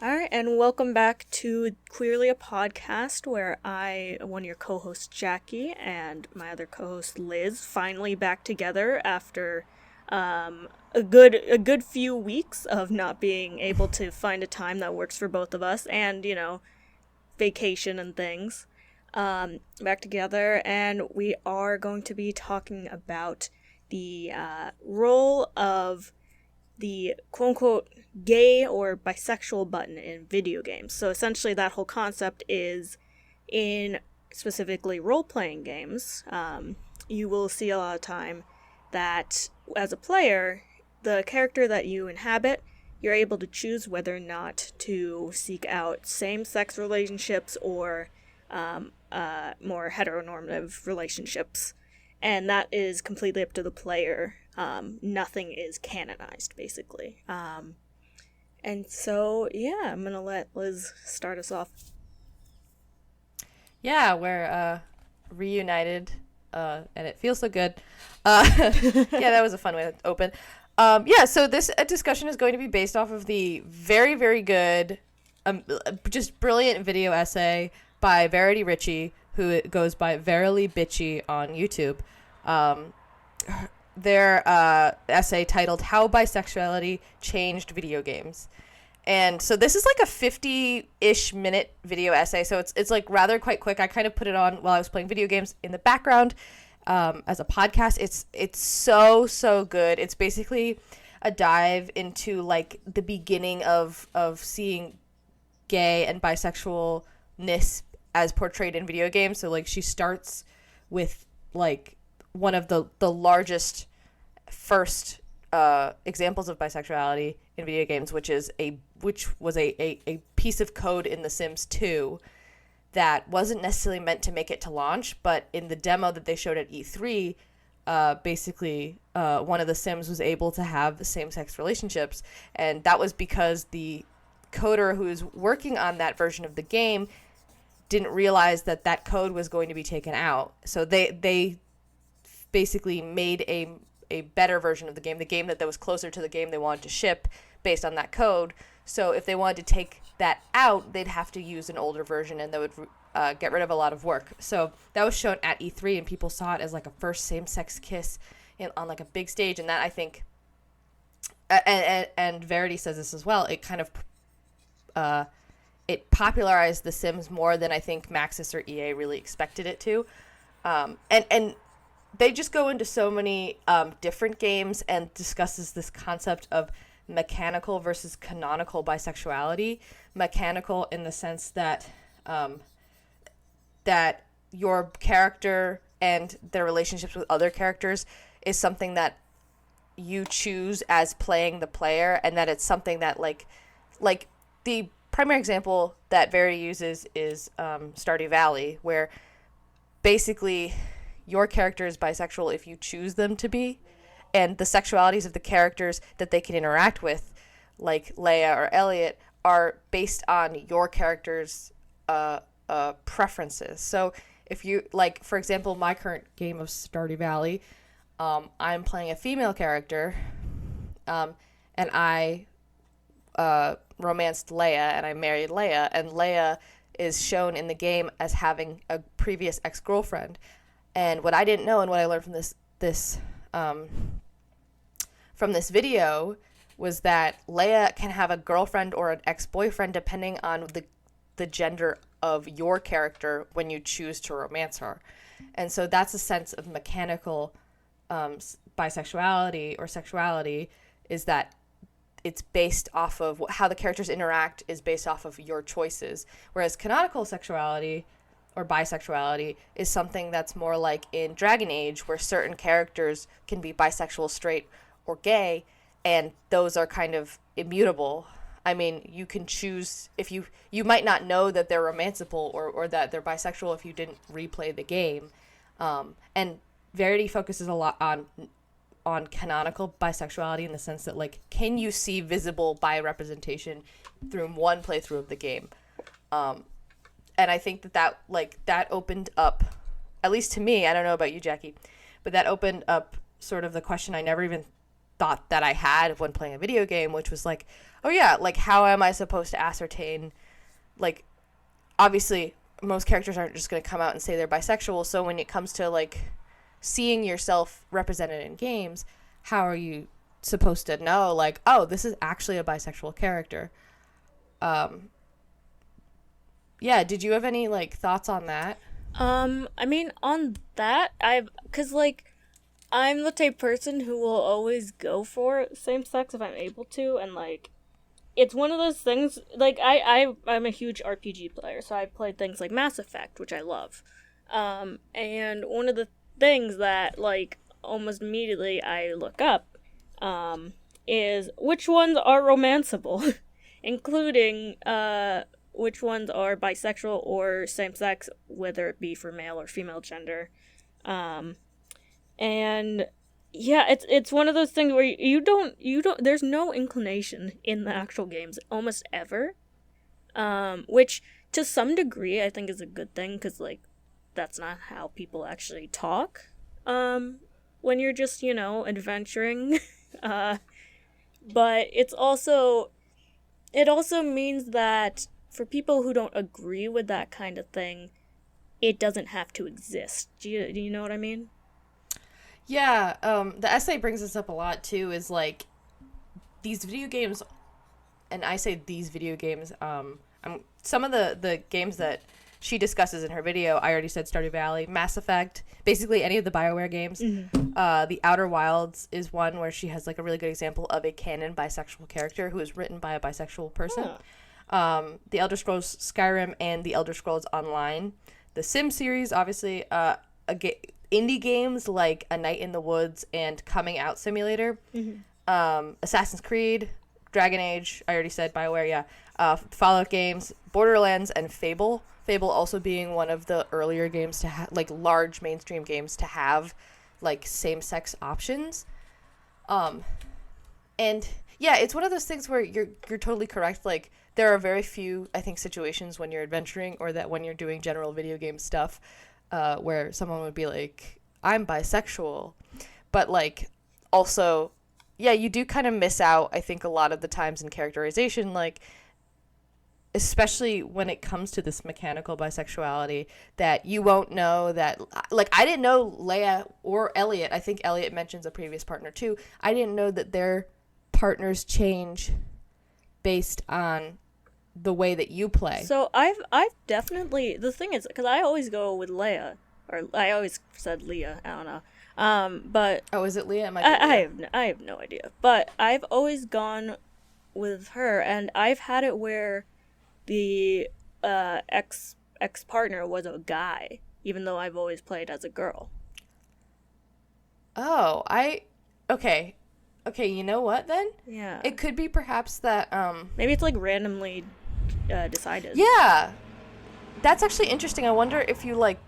All right, and welcome back to Queerly a Podcast, where one of your co-hosts, Jackie, and my other co-host, Liz, finally back together after a good few weeks of not being able to find a time that works for both of us, and vacation and things. Back together, and we are going to be talking about the role of the quote unquote gay or bisexual button in video games. So essentially, that whole concept is in specifically role playing games. You will see a lot of time that as a player, the character that you inhabit, you're able to choose whether or not to seek out same sex relationships or more heteronormative relationships. And that is completely up to the player. Nothing is canonized, basically. And so, yeah, I'm going to let Liz start us off. Yeah, we're reunited, and it feels so good. Yeah, that was a fun way to open. Yeah, so this discussion is going to be based off of the very, very good, just brilliant video essay by Verity Ritchie, who goes by Verily Bitchy on YouTube. Their essay titled How Bisexuality Changed Video Games. And so this is like a 50-ish minute video essay, so it's like rather quite quick. I kind of put it on while I was playing video games in the background as a podcast. It's so good. It's basically a dive into like the beginning of seeing gay and bisexualness as portrayed in video games. So like she starts with like one of the largest first examples of bisexuality in video games, which was a piece of code in The Sims 2 that wasn't necessarily meant to make it to launch, but in the demo that they showed at E3, basically one of the Sims was able to have same-sex relationships, and that was because the coder who was working on that version of the game didn't realize that code was going to be taken out. So they basically made a better version of the game that was closer to the game they wanted to ship based on that code. So if they wanted to take that out, they'd have to use an older version, and that would get rid of a lot of work. So that was shown at E3, and people saw it as like a first same-sex kiss on like a big stage, and that I think, and Verity says this as well, it kind of it popularized The Sims more than I think Maxis or EA really expected it to. And they just go into so many different games and discusses this concept of mechanical versus canonical bisexuality. Mechanical in the sense that that your character and their relationships with other characters is something that you choose as playing the player, and that it's something that like the primary example that Verity uses is Stardew Valley, where basically your character is bisexual if you choose them to be, and the sexualities of the characters that they can interact with, like Leia or Elliot, are based on your character's preferences. So if you, like, for example, my current game of Stardew Valley, I'm playing a female character, and I romanced Leia, and I married Leia, and Leia is shown in the game as having a previous ex-girlfriend. And what I didn't know, and what I learned from this video, was that Leia can have a girlfriend or an ex-boyfriend depending on the gender of your character when you choose to romance her. And so that's a sense of mechanical bisexuality or sexuality, is that it's based off of how the characters interact is based off of your choices. Whereas canonical sexuality or bisexuality is something that's more like in Dragon Age, where certain characters can be bisexual, straight, or gay, and those are kind of immutable. I mean, you can choose, if you might not know that they're romanceable or that they're bisexual if you didn't replay the game. And Verity focuses a lot on canonical bisexuality in the sense that, like, can you see visible bi representation through one playthrough of the game? And I think that opened up, at least to me, I don't know about you, Jackie, but that opened up sort of the question I never even thought that I had when playing a video game, which was like, oh yeah, like how am I supposed to ascertain, like, obviously most characters aren't just going to come out and say they're bisexual, so when it comes to like seeing yourself represented in games, how are you supposed to know, like, oh, this is actually a bisexual character? Yeah, did you have any like thoughts on that? I mean, on that, cause like, I'm the type of person who will always go for same sex if I'm able to, and like, it's one of those things, like, I'm a huge RPG player, so I've played things like Mass Effect, which I love. And one of the things that, like, almost immediately I look up, is which ones are romanceable, including, which ones are bisexual or same sex, whether it be for male or female gender. And yeah, it's one of those things where you don't there's no inclination in the actual games almost ever, which to some degree I think is a good thing, because like that's not how people actually talk when you're just, you know, adventuring. But it also means that for people who don't agree with that kind of thing, it doesn't have to exist. Do you know what I mean? Yeah, the essay brings this up a lot too, is like these video games, and I say these video games, some of the games that she discusses in her video, I already said Stardew Valley, Mass Effect, basically any of the BioWare games. Mm-hmm. The Outer Wilds is one where she has like a really good example of a canon bisexual character who is written by a bisexual person. The Elder Scrolls Skyrim and the Elder Scrolls Online. The Sim series, obviously, indie games like A Night in the Woods and Coming Out Simulator. Mm-hmm. Assassin's Creed, Dragon Age, I already said BioWare, yeah. Fallout games, Borderlands, and Fable. Fable also being one of the earlier games to have, like, large mainstream games to have, like, same-sex options. And, yeah, it's one of those things where you're totally correct. Like, there are very few, I think, situations when you're adventuring or that when you're doing general video game stuff where someone would be like, I'm bisexual. But, like, also, yeah, you do kind of miss out, I think, a lot of the times in characterization, like, especially when it comes to this mechanical bisexuality, that you won't know that, like, I didn't know Leia or Elliot, I think Elliot mentions a previous partner too, I didn't know that their partners change based on the way that you play. So I've definitely, the thing is, because I always go with Leia, or I always said Leah, I don't know, but oh, is it Leah? I have no idea, but I've always gone with her, and I've had it where the ex partner was a guy, even though I've always played as a girl. Oh, okay, you know what then? Yeah. It could be perhaps that, maybe it's like randomly decided. Yeah. That's actually interesting. I wonder if you, like,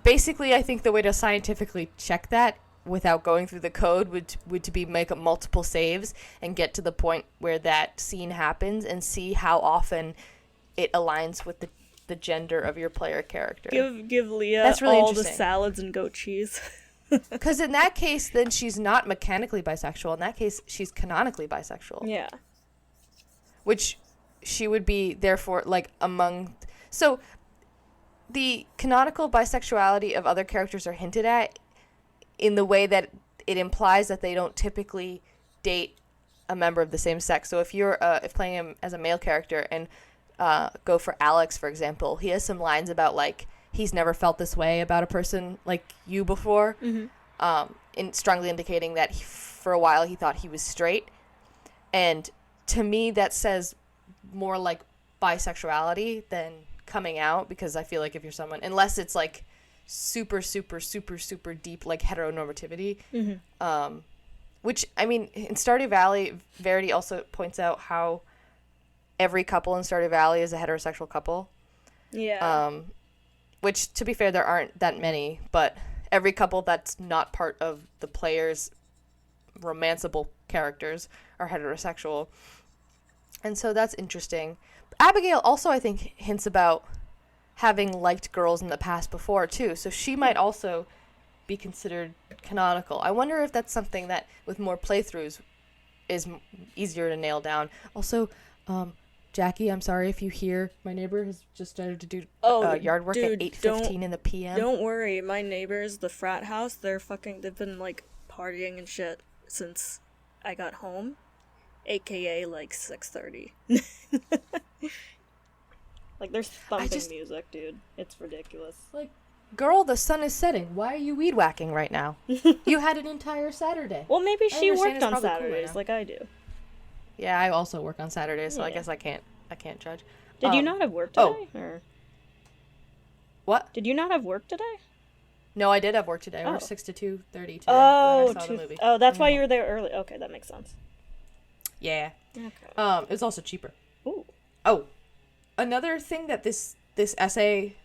basically I think the way to scientifically check that without going through the code would to be make up multiple saves and get to the point where that scene happens and see how often it aligns with the gender of your player character. Give Leah That's really all the salads and goat cheese. Because in that case, then she's not mechanically bisexual. In that case, she's canonically bisexual. Yeah. Which she would be, therefore, like, among... So, the canonical bisexuality of other characters are hinted at in the way that it implies that they don't typically date a member of the same sex. So if you're if playing him as a male character and go for Alex, for example, he has some lines about, like, he's never felt this way about a person like you before, strongly indicating that for a while he thought he was straight. And to me, that says more like bisexuality than coming out, because I feel like if you're someone, unless it's like super, super, super, super deep, like heteronormativity, which, I mean, in Stardew Valley, Verity also points out how every couple in Stardew Valley is a heterosexual couple. Yeah. Which, to be fair, there aren't that many, but every couple that's not part of the player's romanceable characters are heterosexual. And so that's interesting. Abigail also, I think, hints about having liked girls in the past before, too. So she might also be considered canonical. I wonder if that's something that with more playthroughs is easier to nail down. Also, Jackie, I'm sorry if you hear my neighbor has just started to do yard work dude, at 8:15 in the p.m. Don't worry, my neighbors, the frat house, they've been like partying and shit since I got home, aka like 6:30. Like there's thumping music, dude. It's ridiculous. Like, girl, the sun is setting. Why are you weed whacking right now? You had an entire Saturday. Well, maybe she worked on cool Saturdays right like I do. Yeah, I also work on Saturdays, so I Yeah. guess I can't judge. Did you not have work today? Or What? did you not have work today? No, I did have work today. I Oh. worked 6 to 2:30 today. Oh, and then I saw the movie. oh, that's why you were there early. Okay, that makes sense. Yeah. Okay. It's also cheaper. Ooh. Oh, another thing that this essay,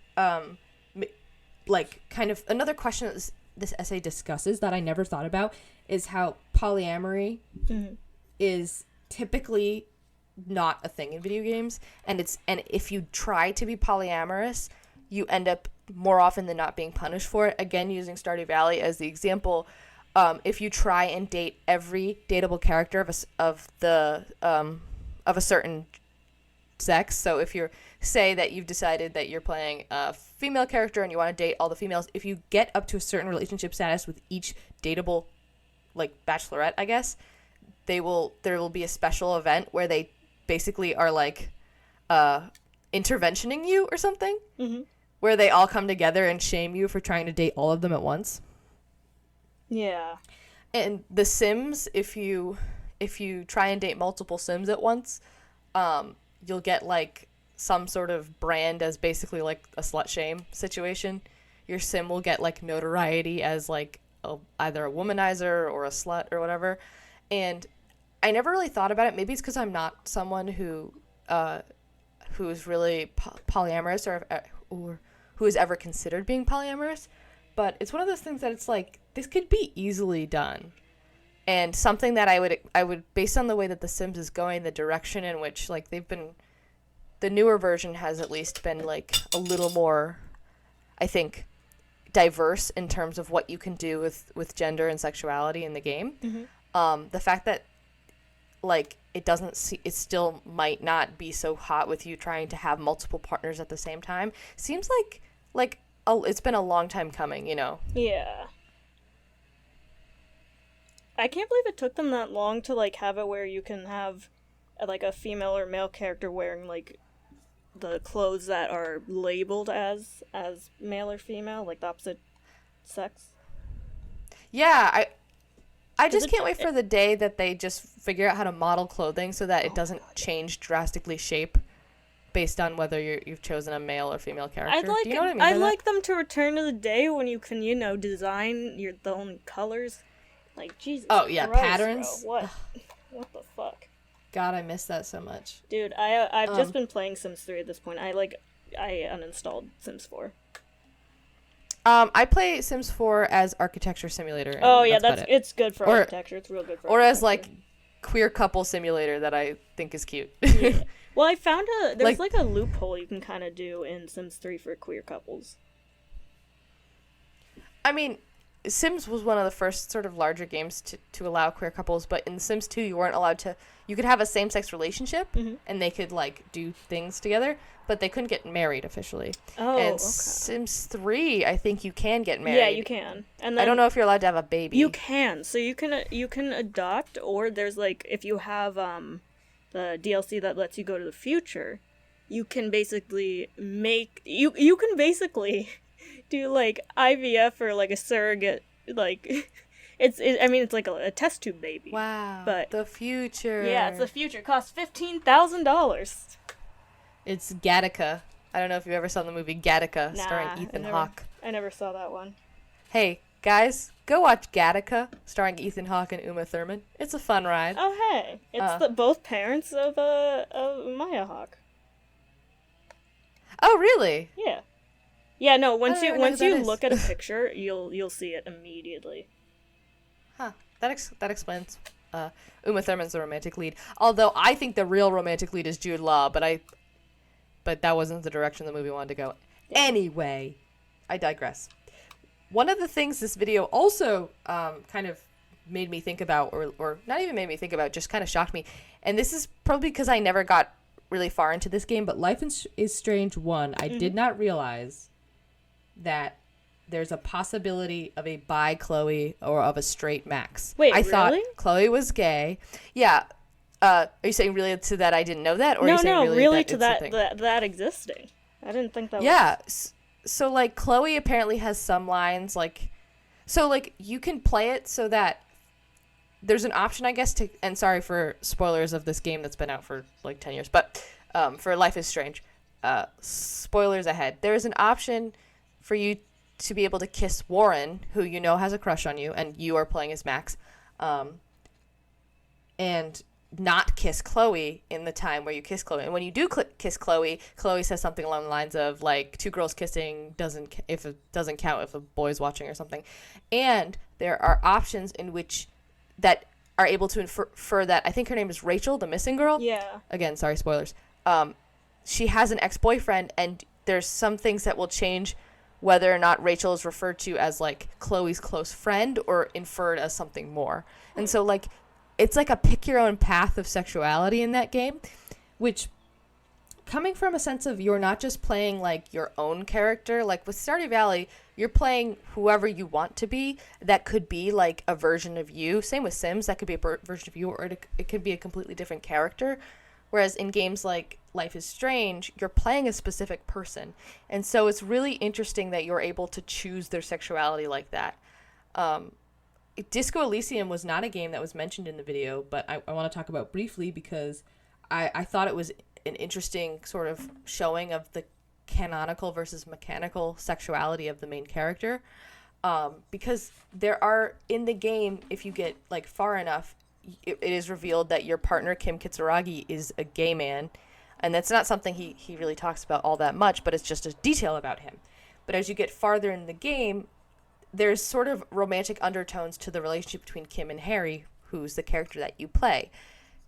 like, kind of another question that this essay discusses that I never thought about is how polyamory is typically not a thing in video games, and if you try to be polyamorous, you end up more often than not being punished for it. Again, using Stardew Valley as the example, if you try and date every dateable character of a certain sex, so if you're say that you've decided that you're playing a female character and you want to date all the females, if you get up to a certain relationship status with each dateable, like, bachelorette, I guess, there will be a special event where they basically are like interventioning you or something, where they all come together and shame you for trying to date all of them at once. Yeah. And The Sims, if you try and date multiple Sims at once, you'll get like some sort of brand as basically like a slut shame situation. Your Sim will get like notoriety as like either a womanizer or a slut or whatever. And I never really thought about it. Maybe it's because I'm not someone who is really polyamorous or who has ever considered being polyamorous. But it's one of those things that it's like, this could be easily done. And something that I would, based on the way that The Sims is going, the direction in which, like, the newer version has at least been, like, a little more, I think, diverse in terms of what you can do with gender and sexuality in the game. The fact that, like, it still might not be so hot with you trying to have multiple partners at the same time seems like it's been a long time coming, you know? Yeah. I can't believe it took them that long to, like, have it where you can have, like, a female or male character wearing, like, the clothes that are labeled as male or female, like the opposite sex. Yeah, I just can't wait for the day that they just figure out how to model clothing so that it doesn't change drastically shape based on whether you've chosen a male or female character. Do you know what I mean? I'd like them to return to the day when you can, design your own colors. Like, Jesus Christ, patterns? bro. What the fuck? God, I miss that so much. Dude, I've just been playing Sims 3 at this point. I uninstalled Sims 4. I play Sims 4 as architecture simulator. Oh yeah, it's good for architecture. It's real good for architecture. Or as like queer couple simulator that I think is cute. Yeah. Well, I found there's like a loophole you can kind of do in Sims 3 for queer couples. I mean, Sims was one of the first sort of larger games to allow queer couples, but in Sims 2 you weren't allowed to. You could have a same-sex relationship, and they could like do things together, but they couldn't get married officially. Oh, and okay. Sims 3, I think you can get married. Yeah, you can. And then I don't know if you're allowed to have a baby. You can. So you can adopt, or there's like if you have the DLC that lets you go to the future, you can basically you can basically do like IVF or like a surrogate, like it's like a test tube baby. Wow. But the future. Yeah, it's the future. It costs $15,000. It's Gattaca. I don't know if you ever saw the movie Gattaca starring Ethan Hawke. I never saw that one. Hey, guys, go watch Gattaca starring Ethan Hawke and Uma Thurman. It's a fun ride. Oh, hey. It's both parents of Maya Hawke. Oh, really? Yeah. Yeah, no, once you look at a picture, you'll see it immediately. Huh. That explains. Uma Thurman's the romantic lead. Although I think the real romantic lead is Jude Law, but that wasn't the direction the movie wanted to go. Yeah. Anyway, I digress. one of the things this video also kind of made me think about, or not even made me think about, just kind of shocked me. And this is probably because I never got really far into this game, but Life is Strange 1, I did not realize that there's a possibility of a bi Chloe or of a straight Max. Wait, I thought really? Chloe was gay. Yeah. Are you saying really to that I didn't know that? Or are you saying really that to it's that, something? that existing. I didn't think that Yeah. was... So, like, Chloe apparently has some lines, like... So, like, you can play it so that there's an option, I guess, to... And sorry for spoilers of this game that's been out for, like, 10 years. But for Life is Strange, spoilers ahead. There is an option for you to be able to kiss Warren, who you know has a crush on you, and you are playing as Max, and not kiss Chloe in the time where you kiss Chloe. And when you do kiss Chloe, Chloe says something along the lines of, like, two girls kissing doesn't count if a boy's watching or something. And there are options in which that are able to infer that, I think her name is Rachel, the missing girl. Yeah. Again, sorry, spoilers. She has an ex-boyfriend, and there's some things that will change whether or not Rachel is referred to as, like, Chloe's close friend or inferred as something more. And so, like, it's like a pick your own path of sexuality in that game, which, coming from a sense of you're not just playing, like, your own character, like with Stardew Valley, you're playing whoever you want to be. That could be, like, a version of you. Same with Sims, that could be a version of you, or it could be a completely different character. Whereas in games like Life is Strange, you're playing a specific person. And so it's really interesting that you're able to choose their sexuality like that. Disco Elysium was not a game that was mentioned in the video, but I want to talk about briefly because I thought it was an interesting sort of showing of the canonical versus mechanical sexuality of the main character. Because there are, in the game, if you get, like, far enough, it is revealed that your partner, Kim Kitsuragi, is a gay man. And that's not something he really talks about all that much, but it's just a detail about him. But as you get farther in the game, there's sort of romantic undertones to the relationship between Kim and Harry, who's the character that you play.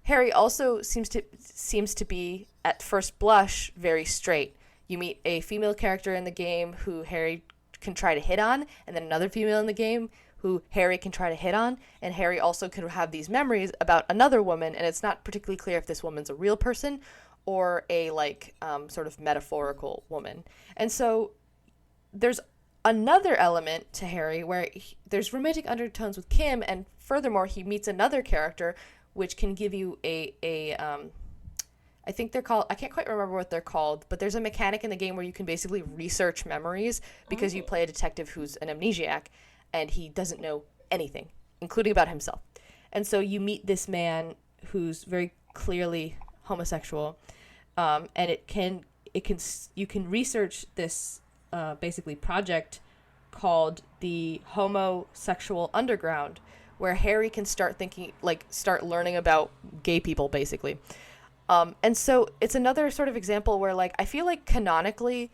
Harry also seems to be, at first blush, very straight. You meet a female character in the game who Harry can try to hit on, and then another female in the game who Harry can try to hit on, and Harry also could have these memories about another woman, and it's not particularly clear if this woman's a real person or a, like, sort of metaphorical woman. And so there's another element to Harry where there's romantic undertones with Kim, and furthermore, he meets another character which can give you I think they're called, I can't quite remember what they're called, but there's a mechanic in the game where you can basically research memories because you play a detective who's an amnesiac, and he doesn't know anything, including about himself. And so you meet this man who's very clearly homosexual, and you can research this basically project called the Homosexual Underground, where Harry can start learning about gay people, basically. And so it's another sort of example where, like, I feel like canonically,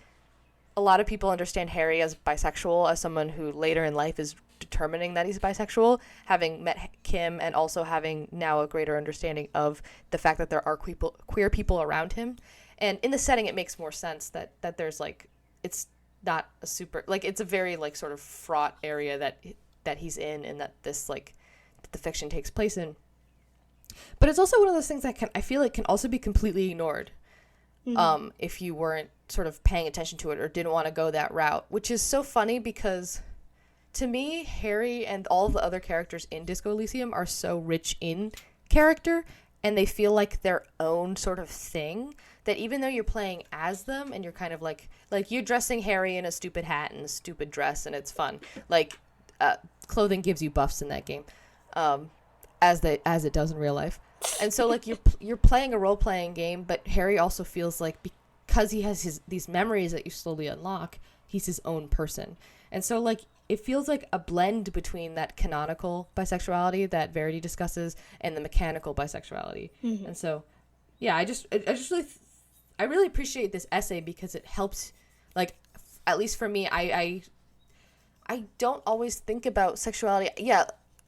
a lot of people understand Harry as bisexual, as someone who later in life is determining that he's bisexual, having met Kim and also having now a greater understanding of the fact that there are queer people around him. And in the setting, it makes more sense that there's, like, it's not a super, like, it's a very, like, sort of fraught area that he's in, and that this, like, the fiction takes place in. But it's also one of those things that I feel like can also be completely ignored. If you weren't sort of paying attention to it or didn't want to go that route, which is so funny because to me, Harry and all of the other characters in Disco Elysium are so rich in character, and they feel like their own sort of thing, that even though you're playing as them and you're kind of like you're dressing Harry in a stupid hat and a stupid dress, and it's fun. Like, clothing gives you buffs in that game, as it does in real life. And so, like, you're playing a role-playing game, but Harry also feels like, because he has these memories that you slowly unlock, he's his own person. And so, like, it feels like a blend between that canonical bisexuality that Verity discusses and the mechanical bisexuality. Mm-hmm. And so, yeah, I really appreciate this essay because it helps, like, at least for me, I don't always think about sexuality. Yeah,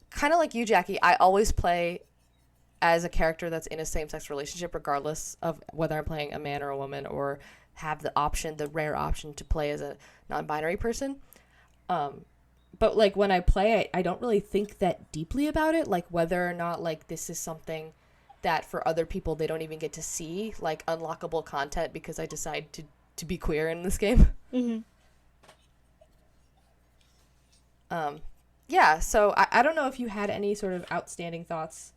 kind of like you, Jackie, I always play as a character that's in a same-sex relationship, regardless of whether I'm playing a man or a woman, or have the rare option to play as a non-binary person. but like when I play, I don't really think that deeply about it, like whether or not like this is something that for other people they don't even get to see, like unlockable content because I decide to be queer in this game. Mm-hmm. Yeah, so I don't know if you had any sort of outstanding thoughts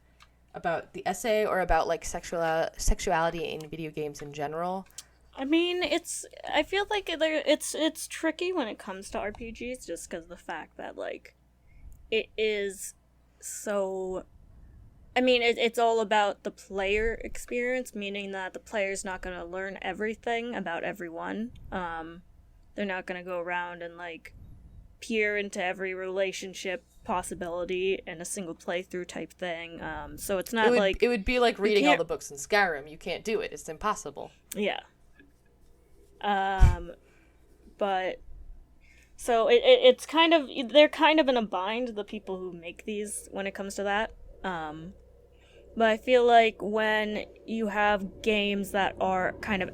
about the essay or about like sexuality in video games in general. I mean, I feel like it's tricky when it comes to RPGs, just because the fact that like it is so. I mean, it's all about the player experience, meaning that the player's not going to learn everything about everyone. They're not going to go around and like peer into every relationship possibility in a single playthrough type thing. So it's not like it would be like reading all the books in Skyrim. You can't do it. It's impossible. Yeah. But so it's kind of, they're kind of in a bind, the people who make these, when it comes to that. But I feel like when you have games that are kind of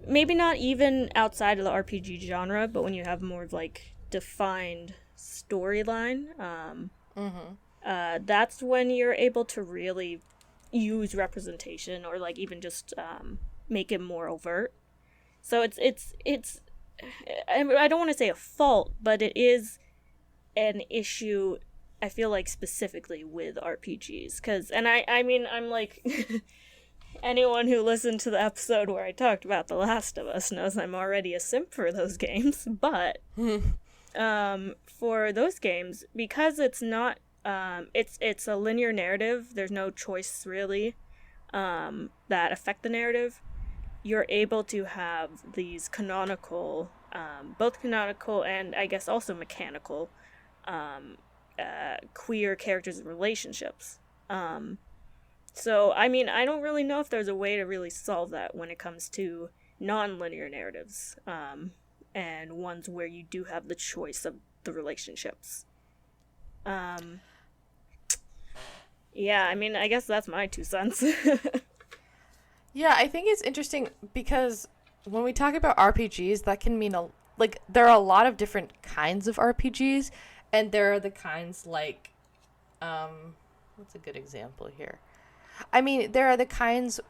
maybe not even outside of the RPG genre, but when you have more of like defined storyline, that's when you're able to really use representation or like even just make it more overt. So it's I don't want to say a fault, but it is an issue, I feel like, specifically with RPGs. And I mean, I'm like, anyone who listened to the episode where I talked about The Last of Us knows I'm already a simp for those games. But for those games, because it's not, it's a linear narrative, there's no choice really that affect the narrative. You're able to have these canonical, both canonical and I guess also mechanical, queer characters and relationships. So, I mean, I don't really know if there's a way to really solve that when it comes to non-linear narratives, and ones where you do have the choice of the relationships. Yeah, I mean, I guess that's my 2 cents. Yeah, I think it's interesting because when we talk about RPGs, that can mean there are a lot of different kinds of RPGs, and there are the kinds like, what's a good example here? I mean, there are the kinds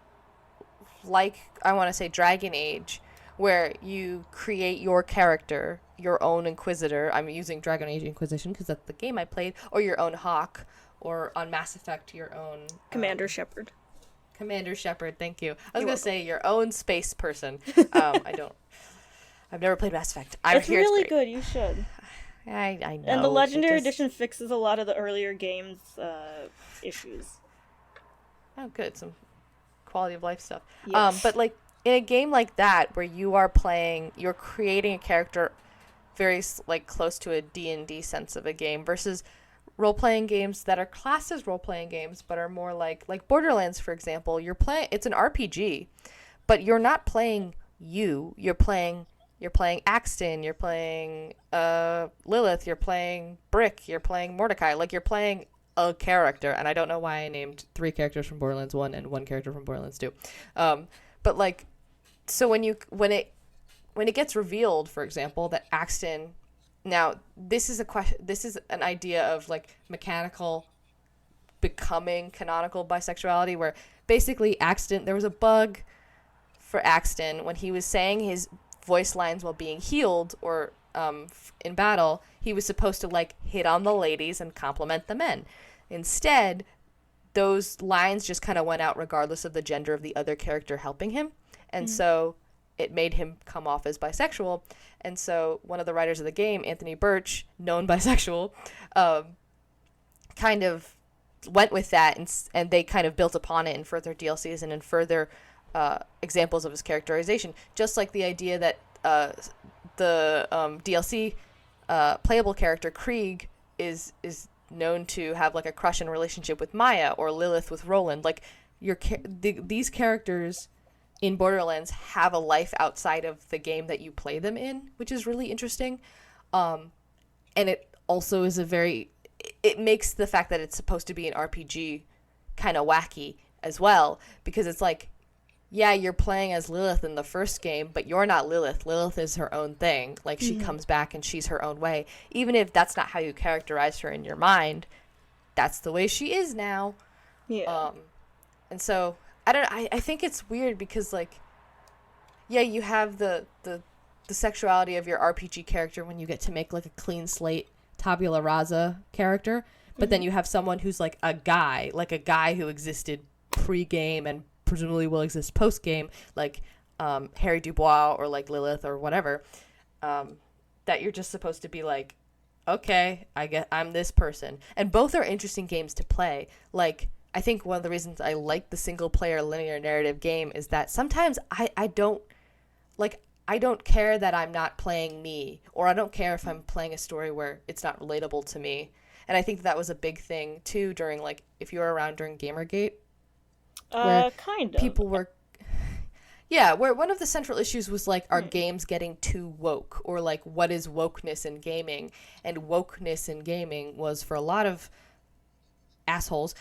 like, I want to say Dragon Age, where you create your character, your own Inquisitor. I'm using Dragon Age Inquisition because that's the game I played, or your own Hawk, or on Mass Effect, your own Commander Shepard. Commander Shepard, thank you. I was going to say your own space person. I've never played Mass Effect. It's really good, you should. I know. And the Legendary Edition fixes a lot of the earlier games' issues. Oh, good. Some quality of life stuff. Yes. But like in a game like that where you're creating a character very like close to a D&D sense of a game versus role-playing games that are classed as role-playing games but are more like Borderlands, for example. It's an RPG, but you're not playing you're playing Axton, you're playing Lilith, you're playing Brick, you're playing Mordecai. Like, you're playing a character, and I don't know why I named 3 characters from Borderlands 1 and 1 character from Borderlands 2. But like, so when it gets revealed, for example, that Axton, now this is an idea of like mechanical becoming canonical bisexuality, where basically Axton, there was a bug for Axton when he was saying his voice lines while being healed or in battle. He was supposed to like hit on the ladies and compliment the men. Instead, those lines just kind of went out regardless of the gender of the other character helping him, and so it made him come off as bisexual. And so one of the writers of the game, Anthony Birch, known bisexual, kind of went with that, and they kind of built upon it in further DLCs and in further examples of his characterization. Just like the idea that the DLC playable character Krieg is known to have like a crush and relationship with Maya, or Lilith with Roland. Like, these characters in Borderlands have a life outside of the game that you play them in, which is really interesting. And it also is it makes the fact that it's supposed to be an RPG kind of wacky as well, because it's like, yeah, you're playing as Lilith in the first game, but you're not Lilith. Lilith is her own thing. Like, she comes back and she's her own way. Even if that's not how you characterize her in your mind, that's the way she is now. Yeah. And so, I think it's weird because, like, yeah, you have the sexuality of your RPG character when you get to make, like, a clean slate tabula rasa character, but then you have someone who's, like a guy who existed pre-game and presumably will exist post-game, like Harry Dubois or, like, Lilith or whatever, that you're just supposed to be like, okay, I'm this person. And both are interesting games to play. Like, I think one of the reasons I like the single-player linear narrative game is that sometimes I don't care that I'm not playing me, or I don't care if I'm playing a story where it's not relatable to me. And I think that was a big thing, too, during, like, if you were around during Gamergate. Where kind of. people were... Yeah, where one of the central issues was, like, are games getting too woke? Or, like, what is wokeness in gaming? And wokeness in gaming was, for a lot of assholes,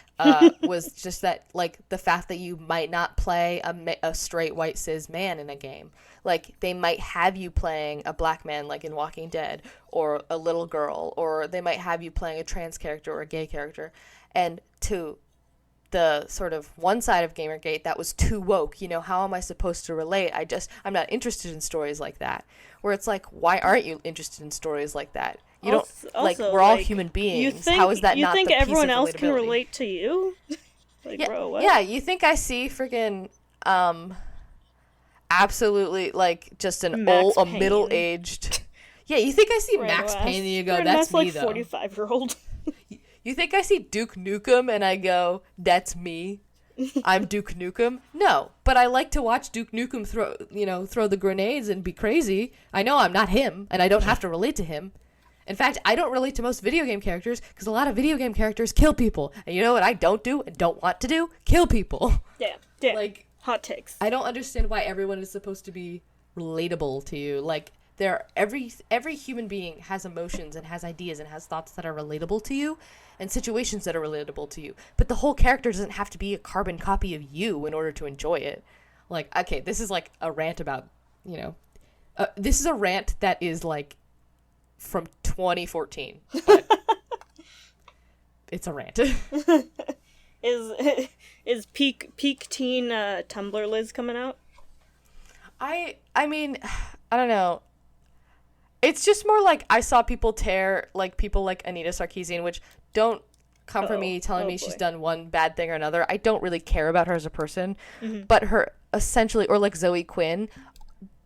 was just that, like, the fact that you might not play a straight white cis man in a game. Like, they might have you playing a black man, like in Walking Dead, or a little girl, or they might have you playing a trans character or a gay character. And to the sort of one side of Gamergate, that was too woke. You know, how am I supposed to relate? I'm not interested in stories like that. Where it's like, why aren't you interested in stories like that? You don't, like, we're all human beings. How is that not the piece of relatability? You think everyone else can relate to you? Like, yeah, bro, what? Yeah, you think I see freaking, absolutely, like, just a middle-aged... Yeah, you think I see Max Payne and you go, that's me, though. 45-year-old. You think I see Duke Nukem and I go, that's me? I'm Duke Nukem? No, but I like to watch Duke Nukem throw the grenades and be crazy. I know I'm not him, and I don't have to relate to him. In fact, I don't relate to most video game characters because a lot of video game characters kill people. And you know what I don't do and don't want to do? Kill people. Yeah. Like, hot takes. I don't understand why everyone is supposed to be relatable to you. Like, every human being has emotions and has ideas and has thoughts that are relatable to you and situations that are relatable to you. But the whole character doesn't have to be a carbon copy of you in order to enjoy it. Like, okay, this is like a rant about, this is a rant that is like from 2014. But it's a rant. Is peak teen Tumblr Liz coming out? I mean, I don't know. It's just more like I saw people tear, like, people like Anita Sarkeesian, which don't come from me telling me she's done one bad thing or another. I don't really care about her as a person. Mm-hmm. But her, essentially, or like Zoe Quinn,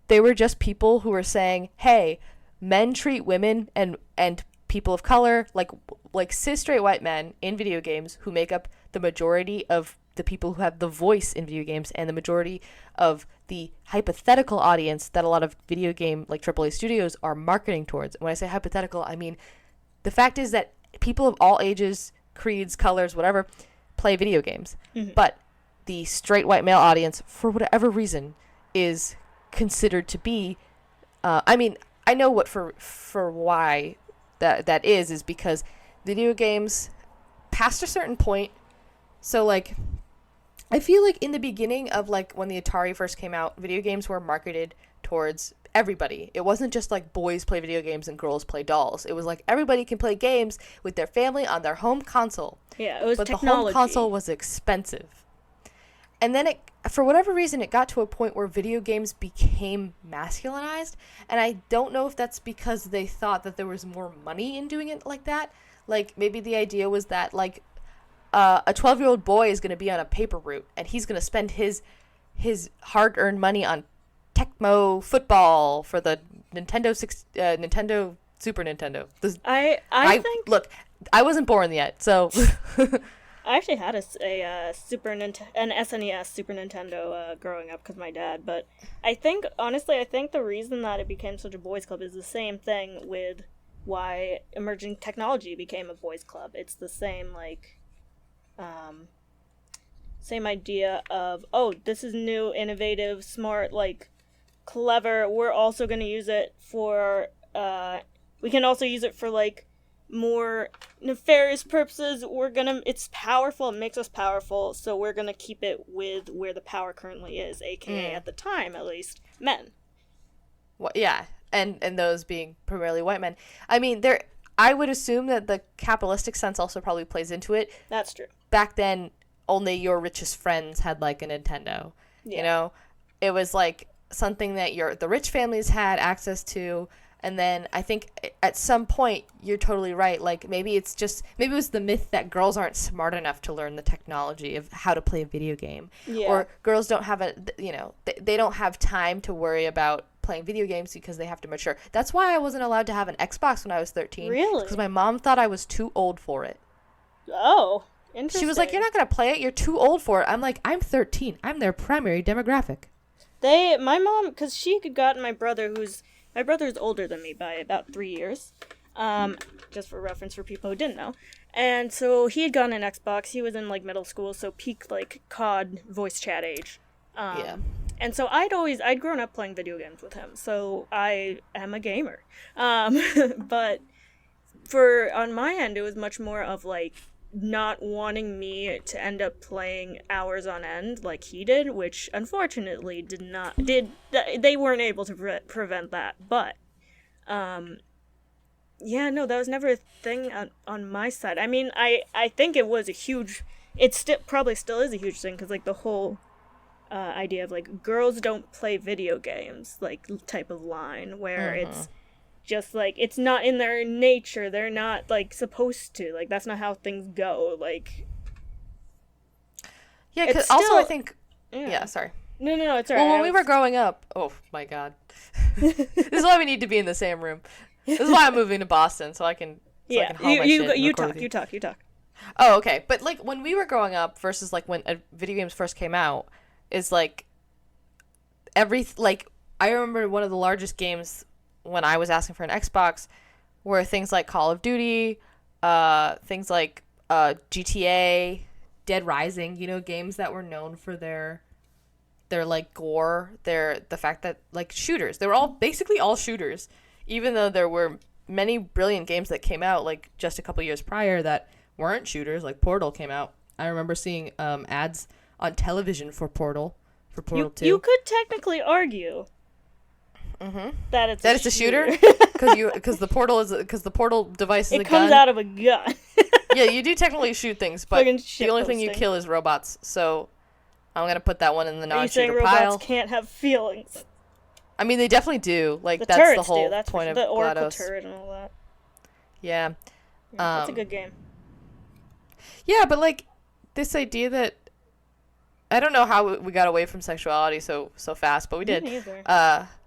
they were just people who were saying, hey, men treat women and people of color like cis straight white men in video games who make up the majority of the people who have the voice in video games and the majority of the hypothetical audience that a lot of video game, like AAA studios, are marketing towards. And when I say hypothetical, I mean the fact is that people of all ages, creeds, colors, whatever, play video games. Mm-hmm. But the straight white male audience, for whatever reason, is considered to be... I mean, I know what for why that is because video games, past a certain point... So, like... I feel like in the beginning of, like, when the Atari first came out, video games were marketed towards everybody. It wasn't just, like, boys play video games and girls play dolls. It was, like, everybody can play games with their family on their home console. Yeah, it was but technology. The home console was expensive. And then, for whatever reason, it got to a point where video games became masculinized. And I don't know if that's because they thought that there was more money in doing it like that. Like, maybe the idea was that, like... a 12-year-old boy is going to be on a paper route, and he's going to spend his hard-earned money on Tecmo football for the Nintendo Super Nintendo. I think... Look, I wasn't born yet, so... I actually had an SNES Super Nintendo growing up because my dad, but I think the reason that it became such a boys' club is the same thing with why emerging technology became a boys' club. It's the same, like... same idea of, this is new, innovative, smart, like, clever. We're also going to use it for, we can also use it for, like, more nefarious purposes, it's powerful, it makes us powerful, so we're gonna keep it with where the power currently is, aka at the time at least, men. Well, yeah, and those being primarily white men. I mean, I would assume that the capitalistic sense also probably plays into it. That's true. Back then, only your richest friends had like a Nintendo. Yeah. You know, it was like something that the rich families had access to. And then I think at some point you're totally right. Like maybe it was the myth that girls aren't smart enough to learn the technology of how to play a video game, or girls don't have they don't have time to worry about playing video games because they have to mature. That's why I wasn't allowed to have an Xbox when I was 13. Really? Because my mom thought I was too old for it. Oh, interesting. She was like, "You're not gonna play it. You're too old for it." I'm like, "I'm 13. I'm their primary demographic." My mom, because she had gotten my brother, my brother is older than me by about 3 years, just for reference for people who didn't know. And so he had gotten an Xbox. He was in like middle school, so peak like COD voice chat age. Yeah. And so I'd grown up playing video games with him, so I am a gamer. But on my end, it was much more of like not wanting me to end up playing hours on end like he did, which unfortunately they weren't able to prevent that. But yeah, no, that was never a thing on my side. I mean, I think it was probably still is a huge thing, because like the whole idea of like girls don't play video games like type of line, where it's just like it's not in their nature, they're not like supposed to, like that's not how things go, like yeah. Cause also I think sorry, no, it's alright. Well, when we were growing up, oh my god, this is why we need to be in the same room. This is why I'm moving to Boston, so I can you talk. Oh, okay. But like when we were growing up versus like when video games first came out, is like I remember one of the largest games when I was asking for an Xbox were things like Call of Duty, things like GTA, Dead Rising, games that were known for their like gore, the fact that like shooters. They were basically all shooters, even though there were many brilliant games that came out like just a couple years prior that weren't shooters, like Portal came out. I remember seeing ads on television for Portal 2. You could technically argue that it's a shooter. Because the portal device is a gun. It comes out of a gun. Yeah, you do technically shoot things, but the only thing you kill is robots. So I'm gonna put that one in the non-shooter pile. Robots can't have feelings? I mean, they definitely do. Like the that's the whole point of the Oracle GLaDOS. turret and all that. Yeah. That's a good game. Yeah, but like this idea that I don't know how we got away from sexuality so fast, but we did. Me neither.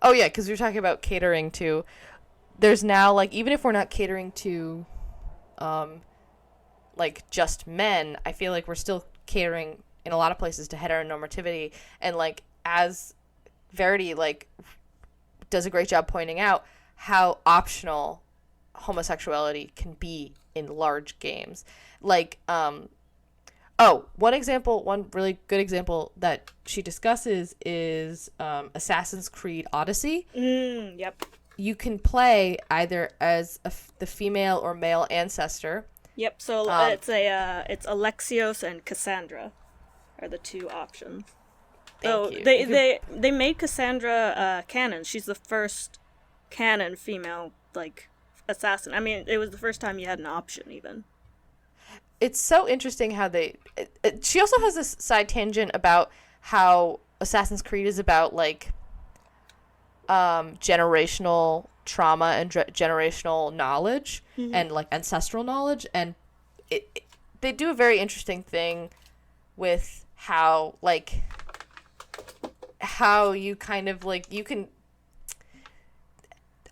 Oh yeah, because we were talking about catering to. There's now like even if we're not catering to, like just men, I feel like we're still catering in a lot of places to heteronormativity, and like as Verity like does a great job pointing out how optional homosexuality can be in large games, like one really good example that she discusses is Assassin's Creed Odyssey. Yep. You can play either as the female or male ancestor. Yep. So it's Alexios and Cassandra are the two options. So they made Cassandra canon. She's the first canon female like assassin. I mean, it was the first time you had an option even. It's so interesting how she also has this side tangent about how Assassin's Creed is about like generational trauma and generational knowledge and like ancestral knowledge, and they do a very interesting thing with how you kind of like you can.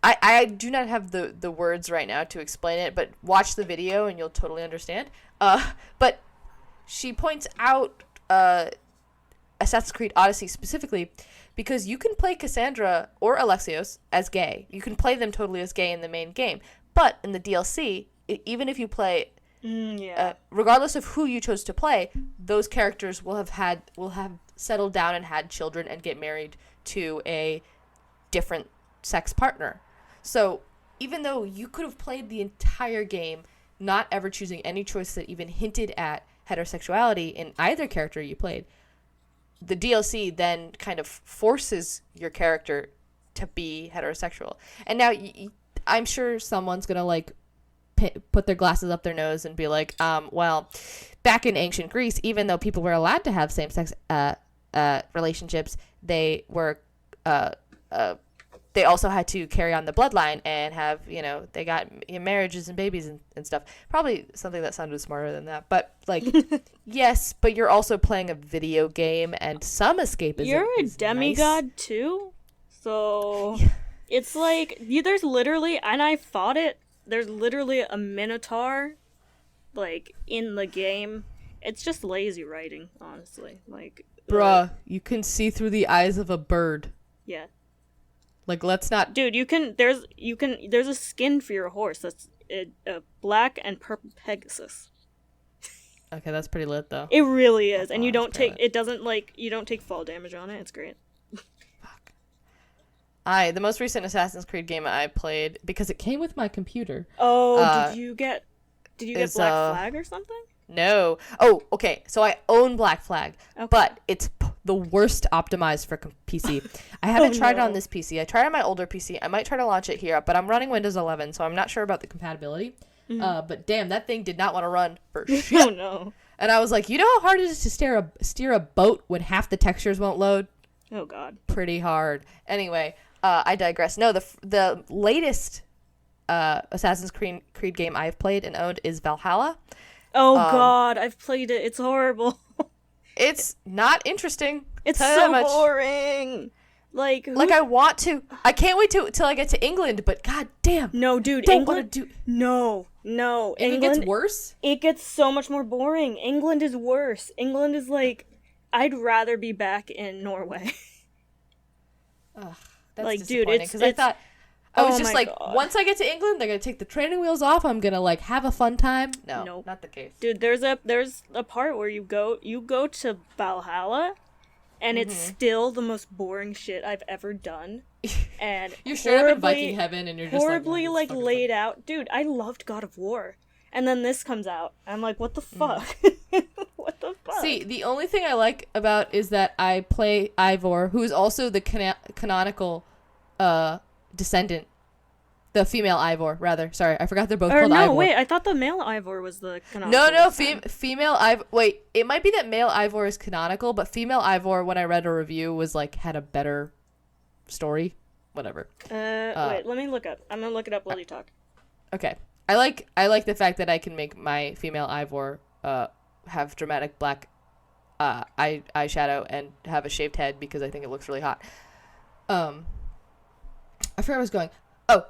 I do not have the words right now to explain it, but watch the video and you'll totally understand. But she points out Assassin's Creed Odyssey specifically because you can play Cassandra or Alexios as gay. You can play them totally as gay in the main game. But in the DLC, even if you play, regardless of who you chose to play, those characters will have settled down and had children and get married to a different sex partner. So even though you could have played the entire game not ever choosing any choice that even hinted at heterosexuality in either character you played, the DLC then kind of forces your character to be heterosexual. And now I'm sure someone's going to like put their glasses up their nose and be like, well, back in ancient Greece, even though people were allowed to have same-sex relationships, they were they also had to carry on the bloodline and have, they got marriages and babies and stuff. Probably something that sounded smarter than that. But, like, yes, but you're also playing a video game and some escapism. You're a demigod, nice. too? So, it's like, there's literally, and I fought it, there's literally a minotaur, like, in the game. It's just lazy writing, honestly. Like, bruh, you can see through the eyes of a bird. Yeah. Like, let's not... Dude, there's a skin for your horse that's a black and purple Pegasus. Okay, that's pretty lit, though. It really is. And you don't take fall damage on it. It's great. Fuck. The most recent Assassin's Creed game I played, because it came with my computer. Oh, did you get Black Flag or something? No. Oh, okay. So I own Black Flag, okay. But it's the worst optimized for PC. I haven't tried it on this PC. I tried it on my older PC. I might try to launch it here, but I'm running Windows 11, so I'm not sure about the compatibility. Mm-hmm. But damn, that thing did not want to run for shit. Oh, no. And I was like, you know how hard it is to steer a boat when half the textures won't load? Oh, God. Pretty hard. Anyway, I digress. No, the latest Assassin's Creed game I've played and owned is Valhalla. Oh, God, I've played it. It's horrible. It's not interesting. It's so boring. Like I want to. I can't wait till I get to England, but god damn. No, dude, don't England. Do... No. England gets worse? It gets so much more boring. England is worse. England is like, I'd rather be back in Norway. Ugh, that's like, disappointing. dude, because I thought... I was just like, God. Once I get to England, they're going to take the training wheels off. I'm going to, like, have a fun time. No, nope. Not the case. Dude, there's a part where you go to Valhalla, and it's still the most boring shit I've ever done. And you're straight up in Viking heaven, and you're just horribly, laid out. Dude, I loved God of War. And then this comes out. I'm like, what the fuck? What the fuck? See, the only thing I like about is that I play Ivor, who is also the canonical descendant, the female Ivor, rather. Sorry, I forgot they're both called Ivor. No, wait, I thought the male Ivor was the canonical. No, female Ivor. Wait, it might be that male Ivor is canonical, but female Ivor, when I read a review, was like had a better story. Whatever. Wait, let me look up. I'm gonna look it up while you talk. Okay, I like the fact that I can make my female Ivor have dramatic black eyeshadow and have a shaved head because I think it looks really hot. I forgot where I was going. Oh,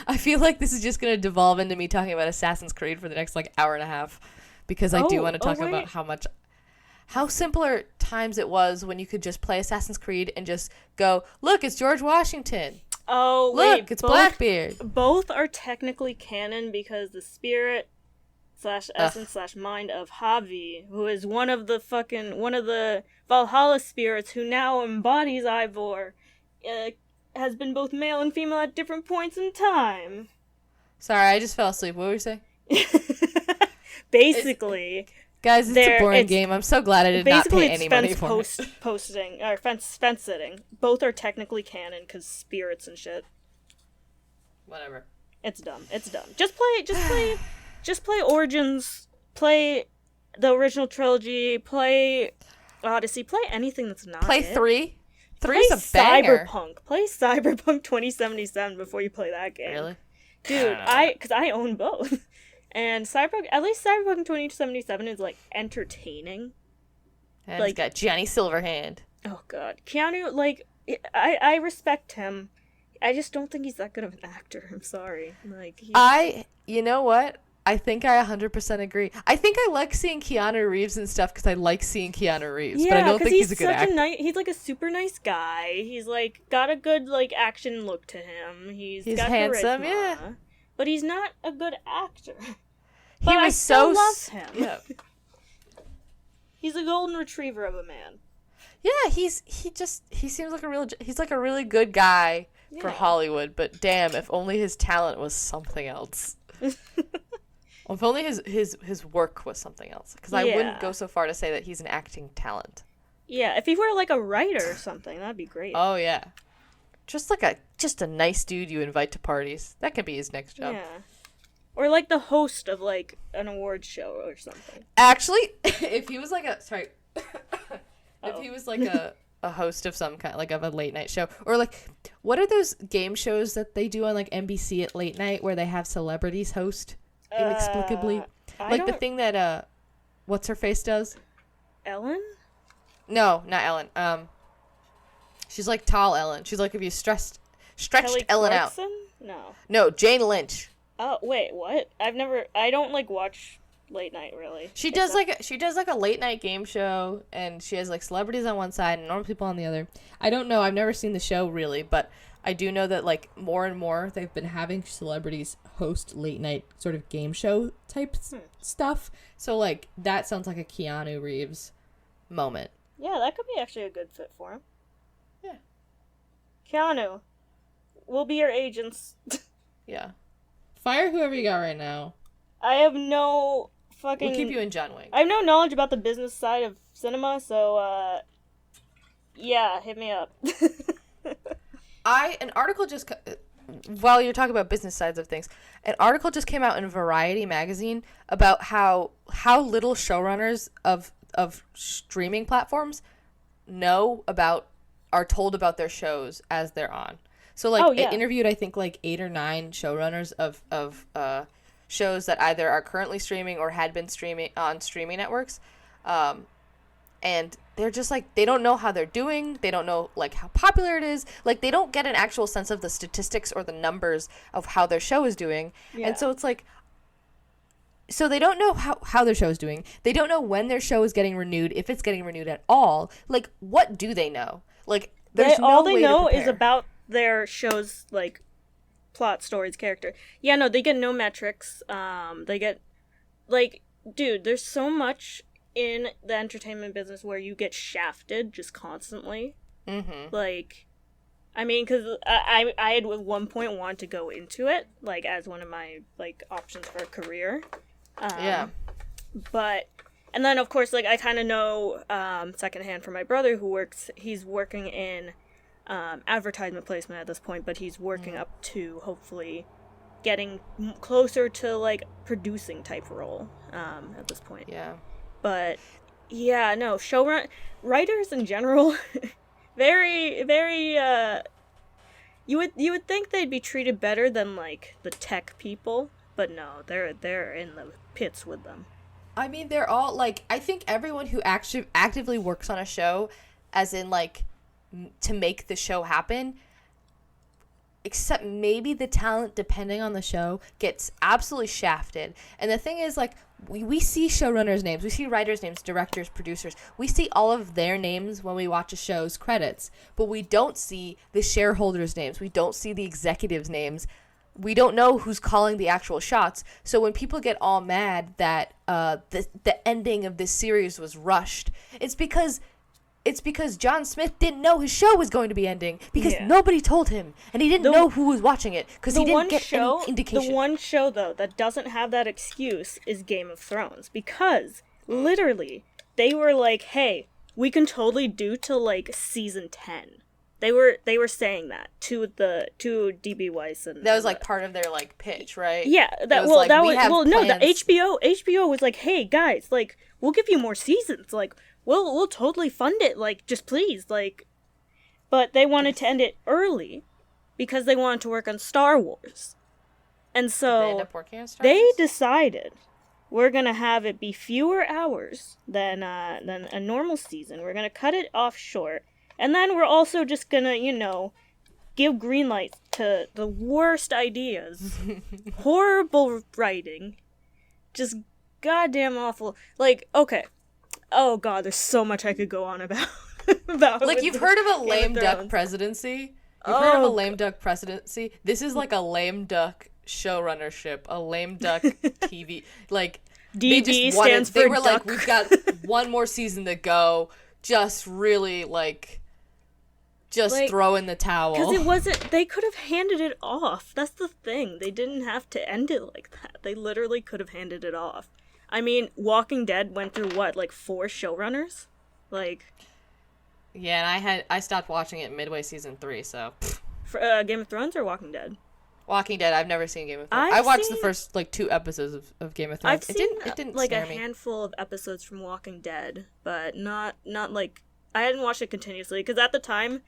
I feel like this is just going to devolve into me talking about Assassin's Creed for the next, hour and a half. Because I do want to talk about how simpler times it was when you could just play Assassin's Creed and just go, look, it's George Washington. Oh, look, it's Blackbeard. Both are technically canon because the spirit / essence / mind of Javi, who is one of the Valhalla spirits who now embodies Ivor, has been both male and female at different points in time. Sorry, I just fell asleep. What were you saying? Basically, guys, it's a boring game. I'm so glad I did not pay any money for it. Posting or fence sitting. Both are technically canon because spirits and shit. Whatever. It's dumb. Just play Origins. Play the original trilogy. Play Odyssey. Play anything that's not. Play 3. 3's a banger. Play Cyberpunk 2077 before you play that game. Really? Dude, because I own both. And at least Cyberpunk 2077 is, entertaining. And it's got Johnny Silverhand. Oh, God. Keanu, I respect him. I just don't think he's that good of an actor. I'm sorry. You know what? I think I 100% agree. I think I like seeing Keanu Reeves and stuff because I like seeing Keanu Reeves, but I don't think he's a good actor. He's a super nice guy. He's got a good action look to him. He's got handsome, charisma, yeah. But he's not a good actor. He was so love him. Yeah. He's a golden retriever of a man. Yeah, he seems like he's like a really good guy, for Yeah. Hollywood, but damn, if only his talent was something else. If only his work was something else. Because I wouldn't Yeah. go so far to say that he's an acting talent. Yeah, if he were like a writer or something, that'd be great. Oh, yeah. Just a nice dude you invite to parties. That could be his next job. Yeah. Or like the host of like an award show or something. Actually, if he was like if Uh-oh. he was like a host of some kind, like of a late night show, or like, what are those game shows that they do on like NBC at late night where they have celebrities host inexplicably? Like the thing that what's her face does? Ellen? No, not Ellen. She's like tall Ellen. She's like if you stretched Kelly Ellen Clarkson? out. No, Jane Lynch. Oh, wait, what? I don't like watch late night really. She does like a late night game show, and she has like celebrities on one side and normal people on the other. I don't know. I've never seen the show really, but I do know that like more and more they've been having celebrities host late night sort of game show type stuff. So like that sounds like a Keanu Reeves moment. Yeah, that could be actually a good fit for him. Yeah. Keanu, we'll be your agents. Yeah. Fire whoever you got right now. I have no fucking... We'll keep you in John Wick. I have no knowledge about the business side of cinema, so, yeah, hit me up. An article just... While you're talking about business sides of things, an article just came out in Variety magazine about how little showrunners of streaming platforms are told about their shows as they're on. So, like, it interviewed, I think, like 8 or 9 showrunners of shows that either are currently streaming or had been streaming on streaming networks. And they're just, like, they don't know how they're doing. They don't know, like, how popular it is. Like, they don't get an actual sense of the statistics or the numbers of how their show is doing. Yeah. And so it's, like... So they don't know how their show is doing. They don't know when their show is getting renewed, if it's getting renewed at all. Like, what do they know? Like, there's no all way they to know prepare. is about their show's, like, plot, stories, character. Yeah, no, they get no metrics. They get, like, dude, there's so much in the entertainment business where you get shafted just constantly. Mm-hmm. Like, I mean, because I had at one point wanted to go into it, like, as one of my, like, options for a career. Yeah. But, and then, of course, like, I kind of know secondhand from my brother he's working in advertisement placement at this point, but he's working up to hopefully getting closer to, like, producing type role at this point. Yeah. But, yeah, no, writers in general, very, very, you would think they'd be treated better than, like, the tech people, but no, they're in the pits with them. I mean, they're all, like, I think everyone who actively works on a show, as in, like, to make the show happen, except maybe the talent, depending on the show, gets absolutely shafted. And the thing is, like, we see showrunners' names, we see writers' names, directors, producers. We see all of their names when we watch a show's credits, but we don't see the shareholders' names. We don't see the executives' names. We don't know who's calling the actual shots. So when people get all mad that the ending of this series was rushed, it's because John Smith didn't know his show was going to be ending because nobody told him, and he didn't know who was watching it because he didn't get any indication. The one show, though, that doesn't have that excuse is Game of Thrones, because literally they were like, hey, we can totally do till, like, season 10. They were saying that to DB Weiss, and that was like part of their, like, pitch, right? Yeah, the HBO was like, hey guys, like, we'll give you more seasons, like, we'll totally fund it, like, just please, like, but they wanted to end it early because they wanted to work on Star Wars, and so they end up working on Star Wars? They decided we're gonna have it be fewer hours than a normal season. We're gonna cut it off short. And then we're also just gonna, give green light to the worst ideas. Horrible writing. Just goddamn awful. Like, okay. Oh god, there's so much I could go on about. Like, you've heard of a lame duck presidency? You've heard of a lame duck presidency? This is like a lame duck showrunnership. A lame duck TV. Like, DB stands for They were duck. like, we've got one more season to go. Just really, like... just like, throw in the towel. Because it wasn't. They could have handed it off. That's the thing. They didn't have to end it like that. They literally could have handed it off. I mean, Walking Dead went through what, like 4 showrunners? Like. Yeah, and I stopped watching it midway season 3, so. For Game of Thrones or Walking Dead? Walking Dead. I've never seen Game of Thrones. I watched the first like 2 episodes of Game of Thrones. I've seen it didn't like a scare me. handful of episodes from Walking Dead, but not like I hadn't watched it continuously because at the time,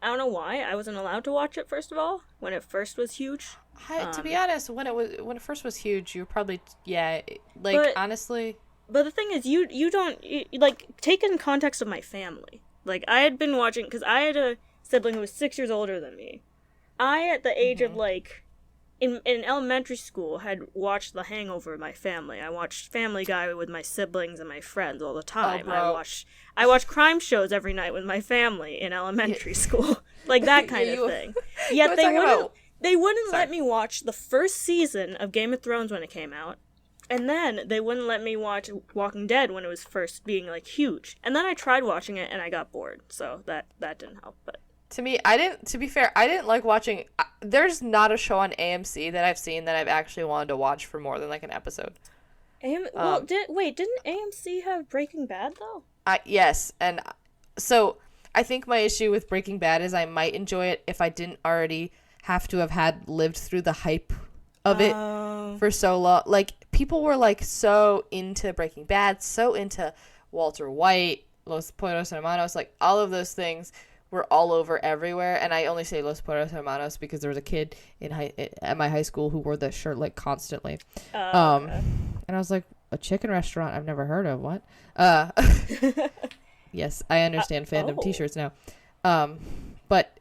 I don't know why I wasn't allowed to watch it. First of all, when it first was huge. To be honest, when it first was huge, you were probably honestly. But the thing is, you don't like take it in context of my family. Like I had been watching because I had a sibling who was 6 years older than me. I, at the age of, like, in elementary school, had watched The Hangover with my family. I watched Family Guy with my siblings and my friends all the time. I watched crime shows every night with my family in elementary school. Like, that kind of thing. Yet they wouldn't let me watch the first season of Game of Thrones when it came out. And then they wouldn't let me watch Walking Dead when it was first being, like, huge. And then I tried watching it and I got bored. So that didn't help, but... To me, to be fair, I didn't like watching, there's not a show on AMC that I've seen that I've actually wanted to watch for more than, like, an episode. Didn't AMC have Breaking Bad, though? Yes, and so I think my issue with Breaking Bad is I might enjoy it if I didn't already have to have lived through the hype of it for so long. Like, people were, like, so into Breaking Bad, so into Walter White, Los Pollos Hermanos, like, all of those things were all over everywhere, and I only say Los Pollos Hermanos because there was a kid at my high school who wore that shirt like constantly. Okay. And I was like, a chicken restaurant I've never heard of, what? Yes, I understand fandom t-shirts now. But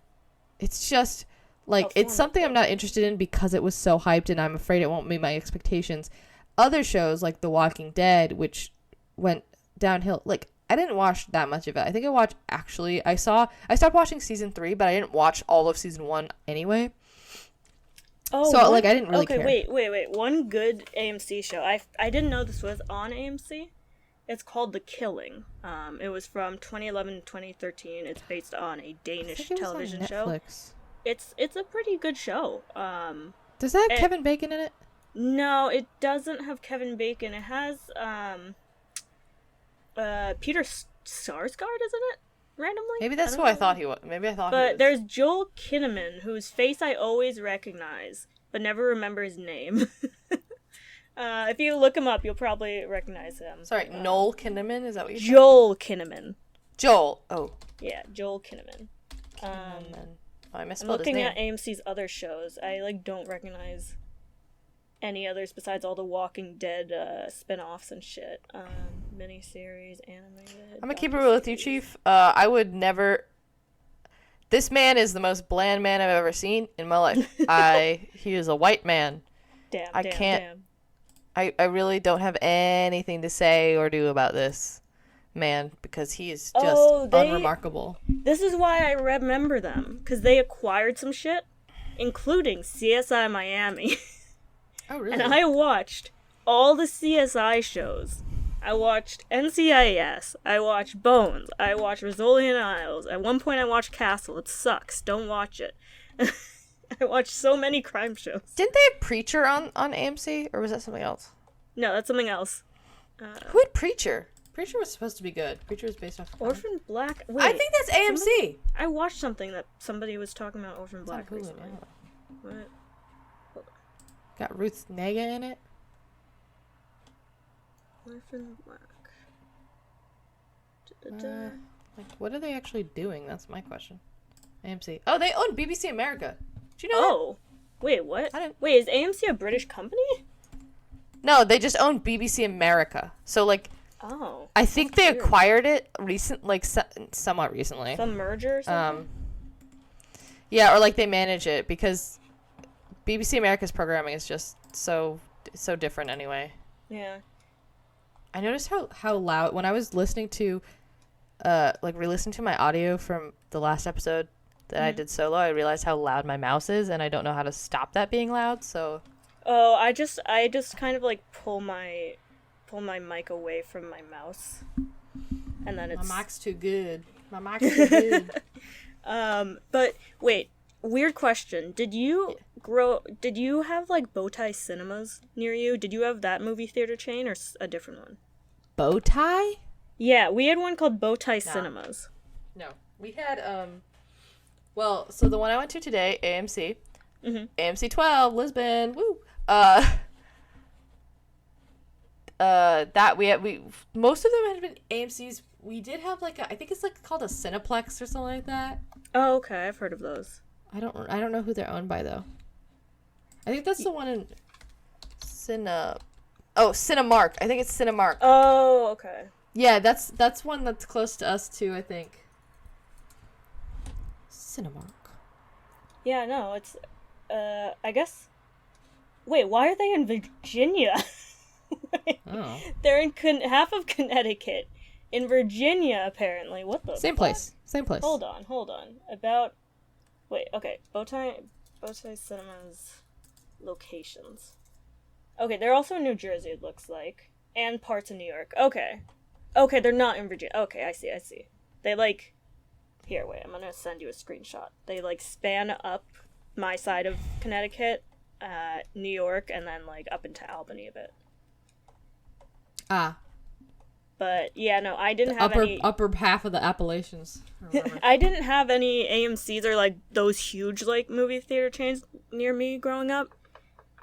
it's just like it's something I'm not interested in because it was so hyped, and I'm afraid it won't meet my expectations. Other shows like The Walking Dead, which went downhill, like I didn't watch that much of it. I think I stopped watching season 3, but I didn't watch all of season 1 anyway. Oh, so I didn't really care. Okay, wait. One good AMC show. I didn't know this was on AMC. It's called The Killing. It was from 2011 to 2013. It's based on a Danish television show. It's a pretty good show. Does that have Kevin Bacon in it? No, it doesn't have Kevin Bacon. It has Peter Sarsgaard, isn't it? Randomly? Maybe that's who I thought he was. But there's Joel Kinnaman, whose face I always recognize, but never remember his name. If you look him up, you'll probably recognize him. Sorry, Noel Kinnaman? Is that what you said? Joel Kinnaman. Joel. Oh. Yeah, Joel Kinnaman. I misspelled his name. I'm looking at AMC's other shows. I don't recognize any others besides all the Walking Dead spin-offs and shit. Miniseries, animated. I'm gonna keep it real with you, Chief. I would never... This man is the most bland man I've ever seen in my life. He is a white man. Damn. I really don't have anything to say or do about this man because he is just unremarkable. This is why I remember them, because they acquired some shit, including CSI Miami. Oh, really? And I watched all the CSI shows. I watched NCIS. I watched Bones. I watched Rizzoli Isles. At one point I watched Castle. It sucks. Don't watch it. I watched so many crime shows. Didn't they have Preacher on AMC? Or was that something else? No, that's something else. Who had Preacher? Preacher was supposed to be good. Preacher was based off of Orphan Black. Wait, I think that's AMC. I watched something that somebody was talking about Orphan Black recently. What? Got Ruth Nega in it. Orphan Black. Like, what are they actually doing? That's my question. AMC. Oh, they own BBC America. Did you know that? Wait, what? Wait, is AMC a British company? No, they just own BBC America. So, like, I think they acquired it somewhat recently. Some merger or something? Yeah, or, like, they manage it because BBC America's programming is just so different anyway. Yeah. I noticed how loud, when I was listening to, re-listening to my audio from the last episode that I did solo, I realized how loud my mouse is, and I don't know how to stop that being loud, so... Oh, I just kind of, like, pull my mic away from my mouse, and then it's... My mic's too good. But wait, weird question. Did you have like Bowtie Cinemas near you? Did you have that movie theater chain or a different one? Bow tie? Yeah, we had one called Bowtie Nah. Cinemas. No. We had, well, so the one I went to today, AMC. Mm-hmm. AMC 12, Lisbon, woo! That we most of them had been AMC's. We did have like I think it's like called a Cineplex or something like that. Oh, okay, I've heard of those. I don't know who they're owned by though. I think that's the one in Cinemark. I think it's Cinemark. Oh, okay. Yeah, that's one that's close to us too, I think. Cinemark. Yeah, no, it's I guess. Wait, why are they in Virginia? Oh. They're in half of Connecticut. In Virginia, apparently. What the Same fuck? place. Same place. Hold on. Wait, okay. Bowtie Cinemas locations. Okay, they're also in New Jersey, it looks like. And parts of New York. Okay. Okay, they're not in Virginia. Okay, I see. They, like... Here, wait, I'm gonna send you a screenshot. They, like, span up my side of Connecticut, New York, and then, like, up into Albany a bit. Ah. But, yeah, no, I didn't have any... Upper half of the Appalachians. I didn't have any AMCs or, like, those huge, like, movie theater chains near me growing up.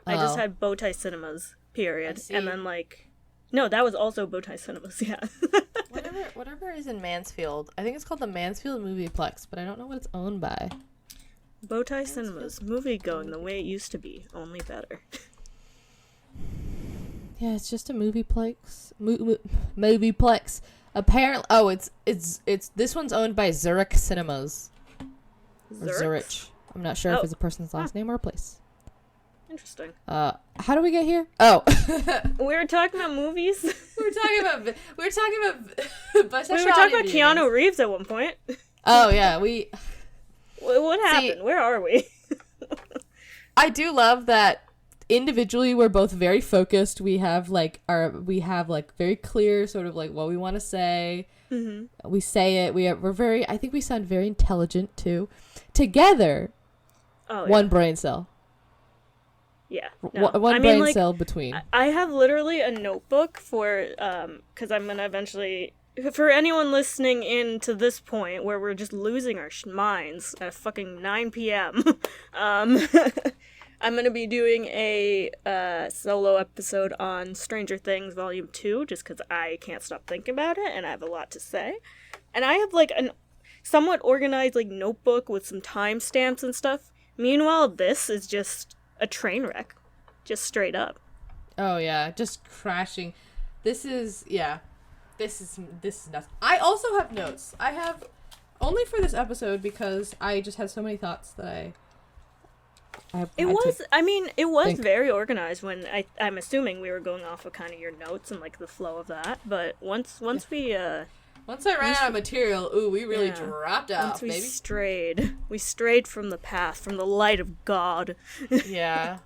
I just had Bowtie Cinemas, period. And then, like... No, that was also Bowtie Cinemas, yeah. whatever is in Mansfield. I think it's called the Mansfield Movieplex, but I don't know what it's owned by. Bowtie Cinemas. Movie going the way it used to be, only better. Yeah, it's just a movieplex. Movieplex. Apparently, it's this one's owned by Zurich Cinemas. Or Zurich. I'm not sure if it's a person's last name or a place. Interesting. How do we get here? Oh, we were talking about movies. we were talking about we were talking about Keanu Reeves at one point. Oh yeah, What happened? Where are we? I do love that. Individually, we're both very focused. We have very clear sort of like what we want to say. Mm-hmm. We say it. We're very. I think we sound very intelligent too. Together, one brain cell. Yeah, no. One brain cell between. I have literally a notebook for because I'm gonna eventually. For anyone listening in to this point where we're just losing our minds at fucking 9 p.m. I'm going to be doing a solo episode on Stranger Things Volume 2, just because I can't stop thinking about it, and I have a lot to say. And I have, like, a somewhat organized, like, notebook with some timestamps and stuff. Meanwhile, this is just a train wreck. Just straight up. Oh, yeah. Just crashing. This is nuts. I also have notes. I have, only for this episode, because I just had so many thoughts that it was very organized when I'm assuming we were going off of kind of your notes and like the flow of that. But once I ran out of material, we really dropped out. Once we strayed from the path, from the light of God. Yeah.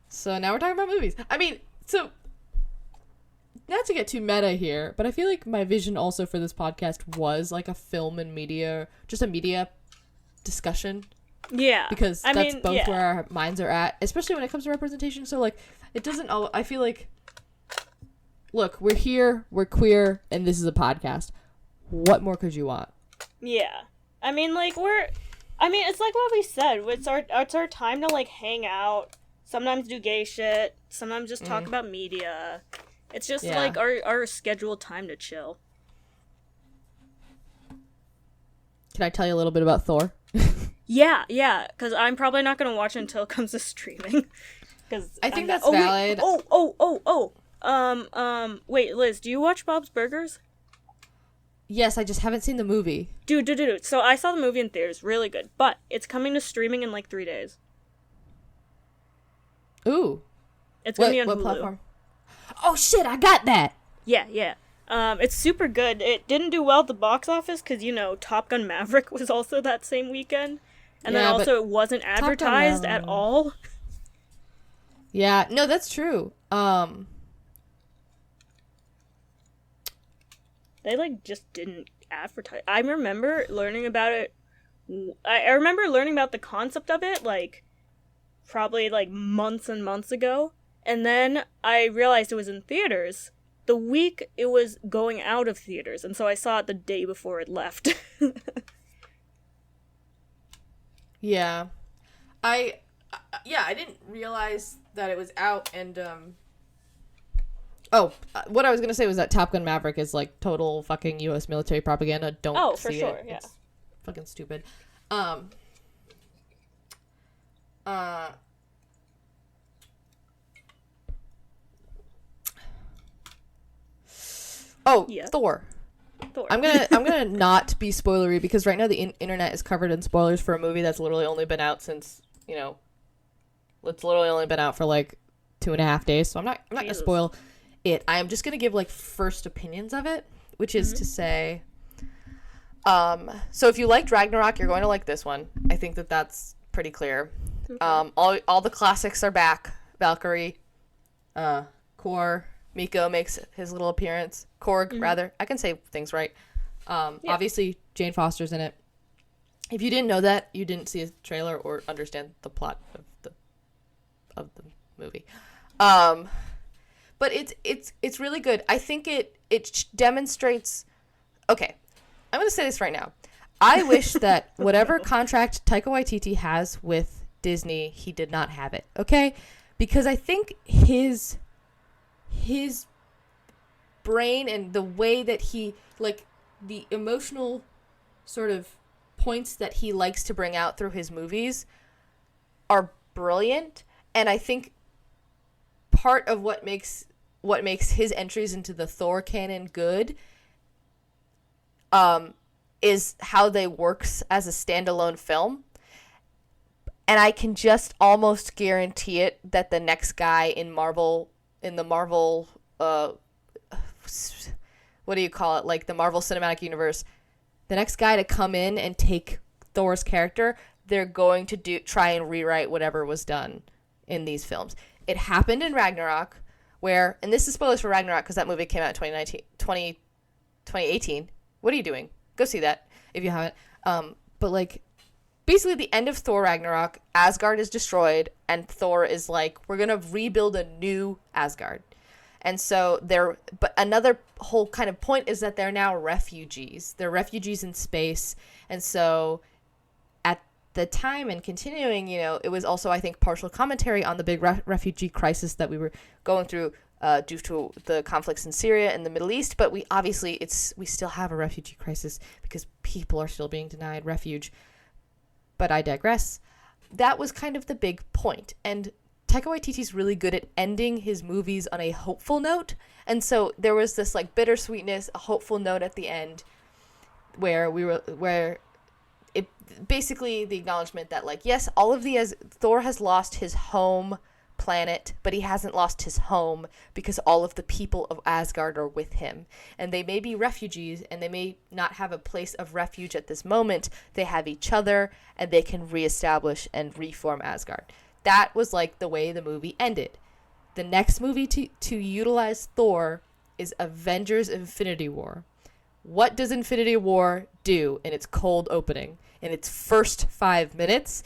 So now we're talking about movies. I mean, so not to get too meta here, but I feel like my vision also for this podcast was like a film and media, just a media discussion. Yeah. Because that's both where our minds are at, especially when it comes to representation. So, like, it doesn't all... I feel like... Look, we're here, we're queer, and this is a podcast. What more could you want? Yeah. I mean, like, it's like what we said. It's our time to, like, hang out, sometimes do gay shit, sometimes just talk about media. It's just, like, our scheduled time to chill. Can I tell you a little bit about Thor? Yeah, because I'm probably not going to watch it until it comes to streaming. I think that's valid. Wait, Liz, do you watch Bob's Burgers? Yes, I just haven't seen the movie. Dude. So I saw the movie in theaters, really good. But it's coming to streaming in like 3 days. Ooh. It's going to be on what Hulu. Platform? Oh shit, I got that! Yeah. It's super good. It didn't do well at the box office because, Top Gun Maverick was also that same weekend. And then also it wasn't advertised at all. Yeah, no, that's true. They, like, just didn't advertise. I remember learning about it I remember learning about the concept of it, like, probably, like, months and months ago. And then I realized it was in theaters the week it was going out of theaters. And so I saw it the day before it left. Yeah. I I didn't realize that it was out, and what I was gonna say was that Top Gun Maverick is like total fucking U.S. military propaganda. Don't Oh, for see sure, it. yeah. It's fucking stupid. Um. Uh. Oh, Yeah. Thor. Thor. I'm gonna not be spoilery because right now the internet is covered in spoilers for a movie that's literally only been out since it's literally only been out for like 2.5 days. So I'm not gonna spoil it. I am just gonna give like first opinions of it, which is to say, so if you liked Ragnarok, you're going to like this one. I think that that's pretty clear. Okay. All the classics are back. Valkyrie, Korg, Miko makes his little appearance. Korg, rather. I can say things right. Obviously, Jane Foster's in it. If you didn't know that, you didn't see a trailer or understand the plot of the movie. But it's really good. I think it demonstrates. Okay, I'm gonna say this right now. I wish that whatever contract Taika Waititi has with Disney, he did not have it. Okay, because I think his brain and the way that he, like, the emotional sort of points that he likes to bring out through his movies are brilliant. And I think part of what makes his entries into the Thor canon good is how they works as a standalone film. And I can just almost guarantee it that the next guy in the Marvel what do you call it? Like the Marvel Cinematic Universe, the next guy to come in and take Thor's character, they're going to try and rewrite whatever was done in these films. It happened in Ragnarok, where, and this is spoilers for Ragnarok because that movie came out in 2018. What are you doing? Go see that if you haven't. But like, basically the end of Thor Ragnarok, Asgard is destroyed, and Thor is like, we're gonna rebuild a new Asgard. And so but another whole kind of point is that they're now refugees. They're refugees in space. And so at the time and continuing, it was also, I think, partial commentary on the big refugee crisis that we were going through due to the conflicts in Syria and the Middle East. But we still have a refugee crisis because people are still being denied refuge. But I digress. That was kind of the big point. And Taika Waititi's really good at ending his movies on a hopeful note. And so there was this like bittersweetness, a hopeful note at the end where it basically the acknowledgement that like, yes, Thor has lost his home planet, but he hasn't lost his home because all of the people of Asgard are with him. And they may be refugees and they may not have a place of refuge at this moment. They have each other and they can reestablish and reform Asgard. That was like the way the movie ended. The next movie to utilize Thor is Avengers Infinity War. What does Infinity War do in its cold opening? In its first 5 minutes,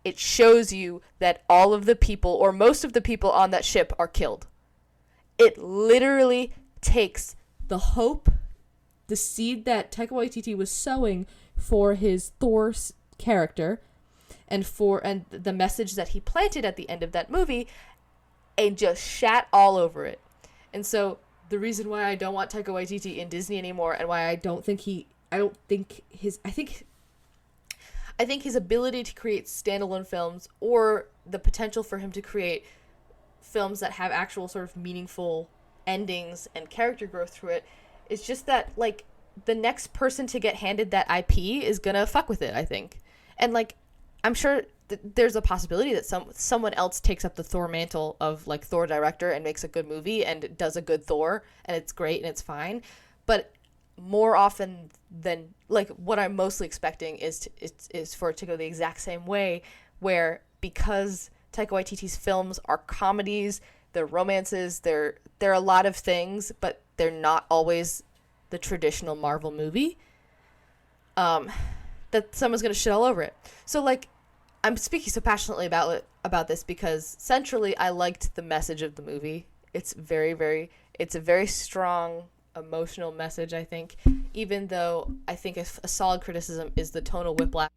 it shows you that all of the people, or most of the people on that ship, are killed. It literally takes the hope, the seed that Taika Waititi was sowing for his Thor character, and the message that he planted at the end of that movie, and just shat all over it. And so the reason why I don't want Taika Waititi in Disney anymore, and why I think his ability to create standalone films, or the potential for him to create films that have actual sort of meaningful endings and character growth through it, is just that like the next person to get handed that IP is gonna fuck with it, I think. And like, I'm sure there's a possibility that someone else takes up the Thor mantle of like Thor director and makes a good movie and does a good Thor, and it's great and it's fine. But more often than, like, what I'm mostly expecting is for it to go the exact same way, where because Taika Waititi's films are comedies, they're romances, they're a lot of things, but they're not always the traditional Marvel movie. that someone's gonna shit all over it. So like, I'm speaking so passionately about this because centrally I liked the message of the movie. It's it's a very strong emotional message, I think, even though I think a solid criticism is the tonal whiplash.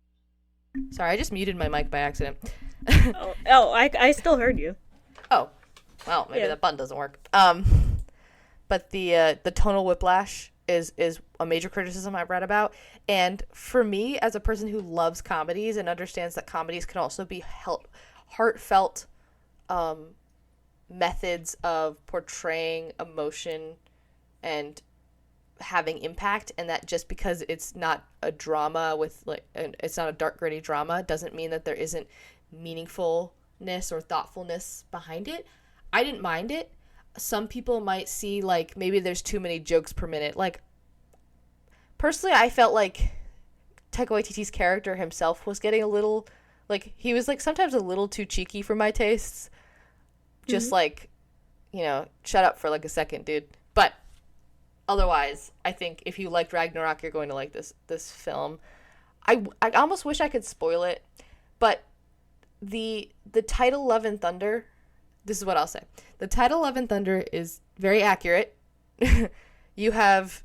Sorry, I just muted my mic by accident. I still heard you. Oh, well, maybe that button doesn't work. But the tonal whiplash is a major criticism I've read about. And for me, as a person who loves comedies and understands that comedies can also be heartfelt methods of portraying emotion and having impact, and that just because it's not a drama it's not a dark, gritty drama doesn't mean that there isn't meaningfulness or thoughtfulness behind it. I didn't mind it. Some people might see like maybe there's too many jokes per minute. Like, personally, I felt like Taika Waititi's character himself was getting a little, like, he was like sometimes a little too cheeky for my tastes. Just like, shut up for like a second, dude. But otherwise, I think if you liked Ragnarok, you're going to like this film. I almost wish I could spoil it, but the title Love and Thunder, this is what I'll say. The title Love and Thunder is very accurate. You have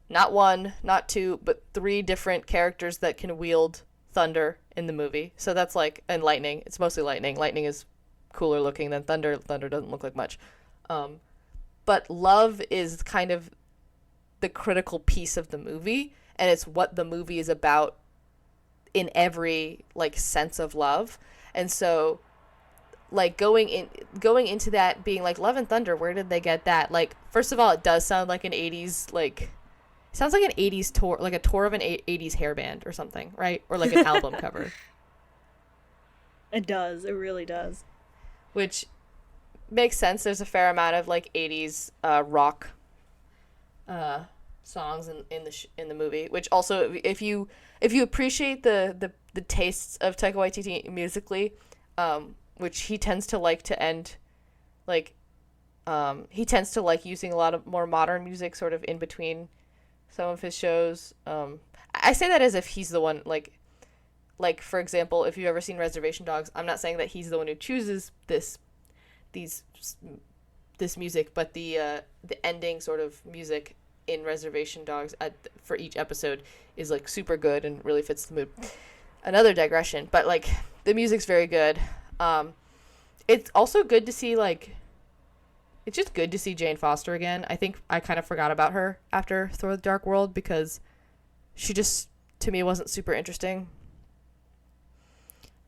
not one, not two, but three different characters that can wield thunder in the movie. So that's like, and lightning. It's mostly lightning. Lightning is cooler looking than thunder. Thunder doesn't look like much. But love is kind of the critical piece of the movie, and it's what the movie is about in every like sense of love. And so like going into that being like Love and Thunder, where did they get that? Like, first of all, it does sound like an 80s, like, it sounds like an 80s tour, like a tour of an 80s hair band or something, right? Or like an album cover. It does. It really does. Which makes sense. There's a fair amount of like 80s rock songs in the movie, which also, if you appreciate the tastes of Taika Waititi musically, which he tends to like to end, like, he tends to like using a lot of more modern music sort of in between some of his shows. I say that as if he's the one, like for example, if you've ever seen Reservation Dogs, I'm not saying that he's the one who chooses this music, but the ending sort of music in Reservation Dogs for each episode is like super good and really fits the mood. Another digression, but like the music's very good. It's also good to see, like, it's just good to see Jane Foster again. I think I kind of forgot about her after Thor: The Dark World because she just, to me, wasn't super interesting.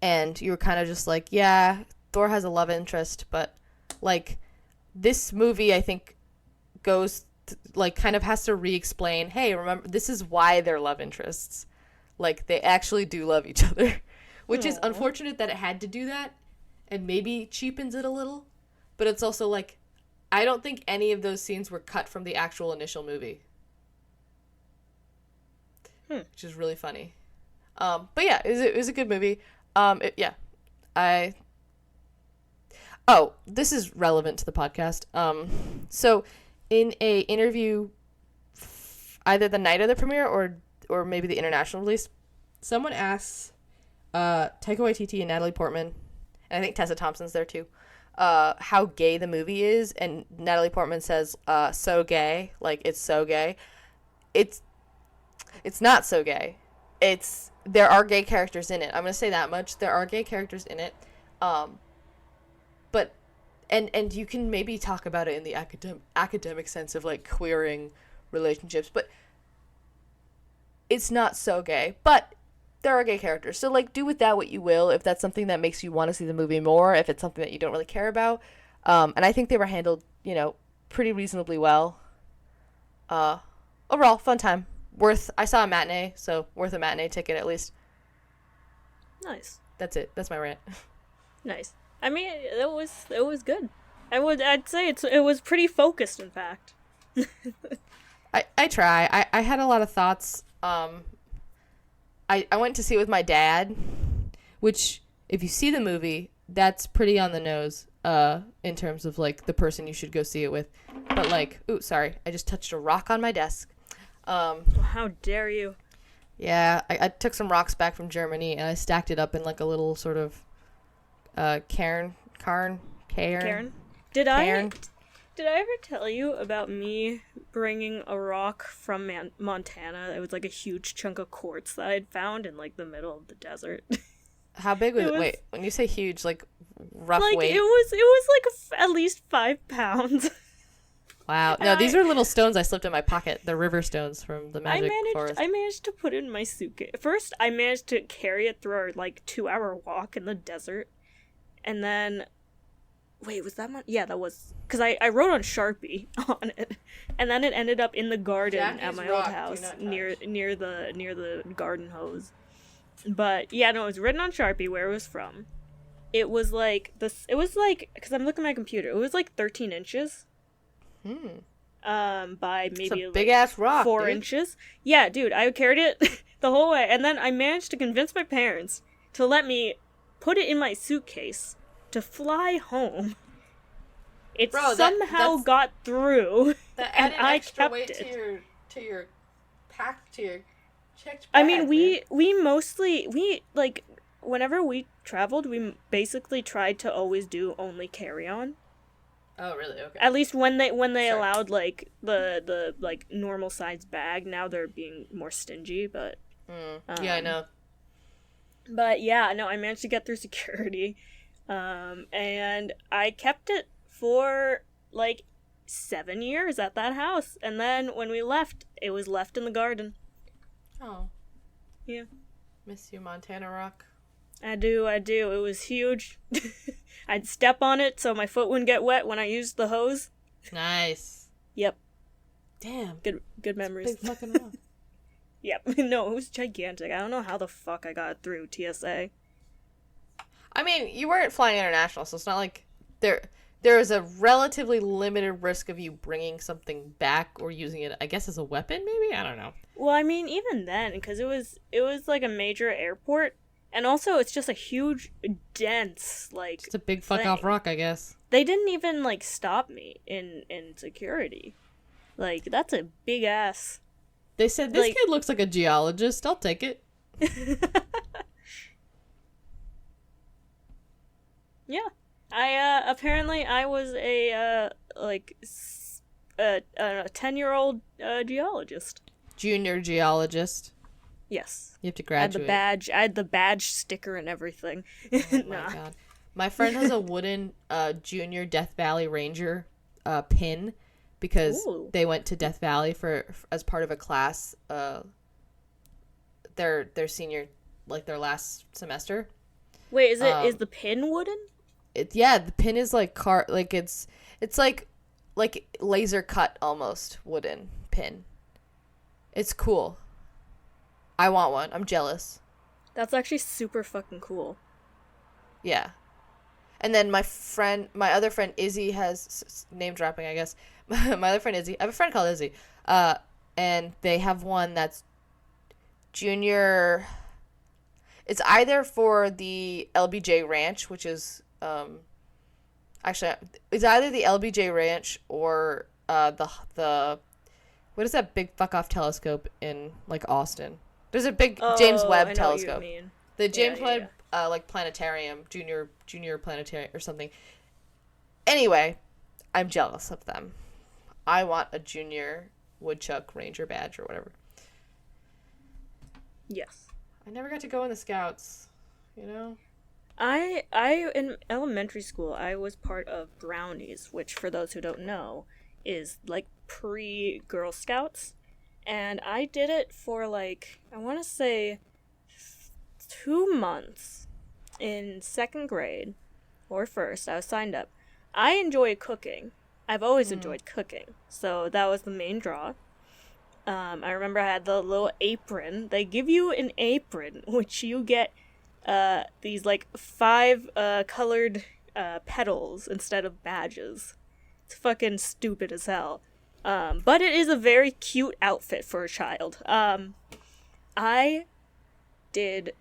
And you were kind of just like, yeah, Thor has a love interest, but like this movie, I think, goes like kind of has to re-explain, hey, remember, this is why they're love interests. Like, they actually do love each other, which is unfortunate that it had to do that and maybe cheapens it a little. But it's also like, I don't think any of those scenes were cut from the actual initial movie. Which is really funny. But yeah, it was a good movie. This is relevant to the podcast. So in a interview, either the night of the premiere or maybe the international release, someone asks Taika Waititi and Natalie Portman, and I think Tessa Thompson's there too, how gay the movie is, and Natalie Portman says, so gay, like, it's so gay. It's not so gay. There are gay characters in it. I'm going to say that much. There are gay characters in it. But, and you can maybe talk about it in the academic sense of, like, queering relationships, but it's not so gay. But there are gay characters. So, like, do with that what you will, if that's something that makes you want to see the movie more, if it's something that you don't really care about. And I think they were handled, pretty reasonably well. Overall, fun time. I saw a matinee, so worth a matinee ticket at least. Nice. That's it. That's my rant. Nice. I mean, it was good. I'd say it was pretty focused, in fact. I try. I had a lot of thoughts. I went to see it with my dad, which, if you see the movie, that's pretty on the nose, in terms of, like, the person you should go see it with. But, like, ooh, sorry, I just touched a rock on my desk. How dare you? Yeah, I took some rocks back from Germany and I stacked it up in like a little sort of cairn. Karen, did Cairn. did I ever tell you about me bringing a rock from Montana? It was like a huge chunk of quartz that I'd found in like the middle of the desert. How big was It it? was Wait, when you say huge, like rough like weight? it was like at least 5 pounds. Wow. And No, these are little stones I slipped in my pocket. They're river stones from the magic forest. I managed to put it in my suitcase. First, I managed to carry it through our like 2-hour walk in the desert, and then, wait, was that yeah, that was because I wrote on Sharpie on it, and then it ended up in the garden at Jackie's my rock, old do house not touch. near the garden hose. But yeah, no, it was written on Sharpie where it was from. It was like this. It was like, because I'm looking at my computer. It was like 13 inches. By It's maybe a like big ass rock, 4 dude. inches. Yeah, dude, I carried it the whole way, and then I managed to convince my parents to let me put it in my suitcase to fly home. It Bro, somehow that's- got through, That and added I extra kept weight it. to your pack to your checked I bag, mean, man. we mostly like whenever we traveled, we basically tried to always do only carry on. Oh, really? Okay. At least when they Sorry. allowed like the like normal size bag. Now they're being more stingy, but Yeah, I know. but yeah, no, I managed to get through security, and I kept it for like 7 years at that house, and then when we left, it was left in the garden. Oh. Yeah. Miss you, Montana Rock. I do. It was huge. I'd step on it so my foot wouldn't get wet when I used the hose. Nice. Yep. Damn. Good memories. Big fucking rock. Yep. No, it was gigantic. I don't know how the fuck I got through TSA. I mean, you weren't flying international, so it's not like there is a relatively limited risk of you bringing something back or using it, I guess, as a weapon, maybe? I don't know. Well, I mean, even then, because it was like a major airport, and also it's just a huge, dense, like, It's a big fuck off thing. rock, I guess. They didn't even, like, stop me in security. Like, that's a big ass. They said, this Like- kid looks like a geologist. I'll take it. Yeah. Apparently I was a 10-year-old geologist. Junior geologist. Yes. You have to I had the graduate. badge. I had the badge sticker and everything. Oh my Nah. god. My friend has a wooden junior Death Valley Ranger pin because Ooh. they went to Death Valley for as part of a class their senior, like their last semester. Wait, is the pin wooden? The pin is like it's like laser cut almost wooden pin. It's cool. I want one. I'm jealous. That's actually super fucking cool. Yeah. And then my other friend Izzy has name dropping, I guess. My other friend Izzy. I have a friend called Izzy. And they have one that's junior. It's either for the LBJ Ranch, which is actually it's either the LBJ Ranch or the what is that big fuck off telescope in like Austin? There's a big James Oh, Webb I know telescope. What you mean. The James Yeah, Webb like planetarium, junior planetarium or something. Anyway, I'm jealous of them. I want a junior woodchuck ranger badge or whatever. Yes. I never got to go in the scouts, you know? I in elementary school I was part of Brownies, which for those who don't know is like pre-Girl Scouts, and I did it for like I want to say 2 months in second grade or first. I was signed up. I enjoy cooking. I've always enjoyed cooking, so that was the main draw. I remember I had the little apron. They give you an apron, which you get these like 5 colored petals instead of badges. It's fucking stupid as hell. But it is a very cute outfit for a child. I did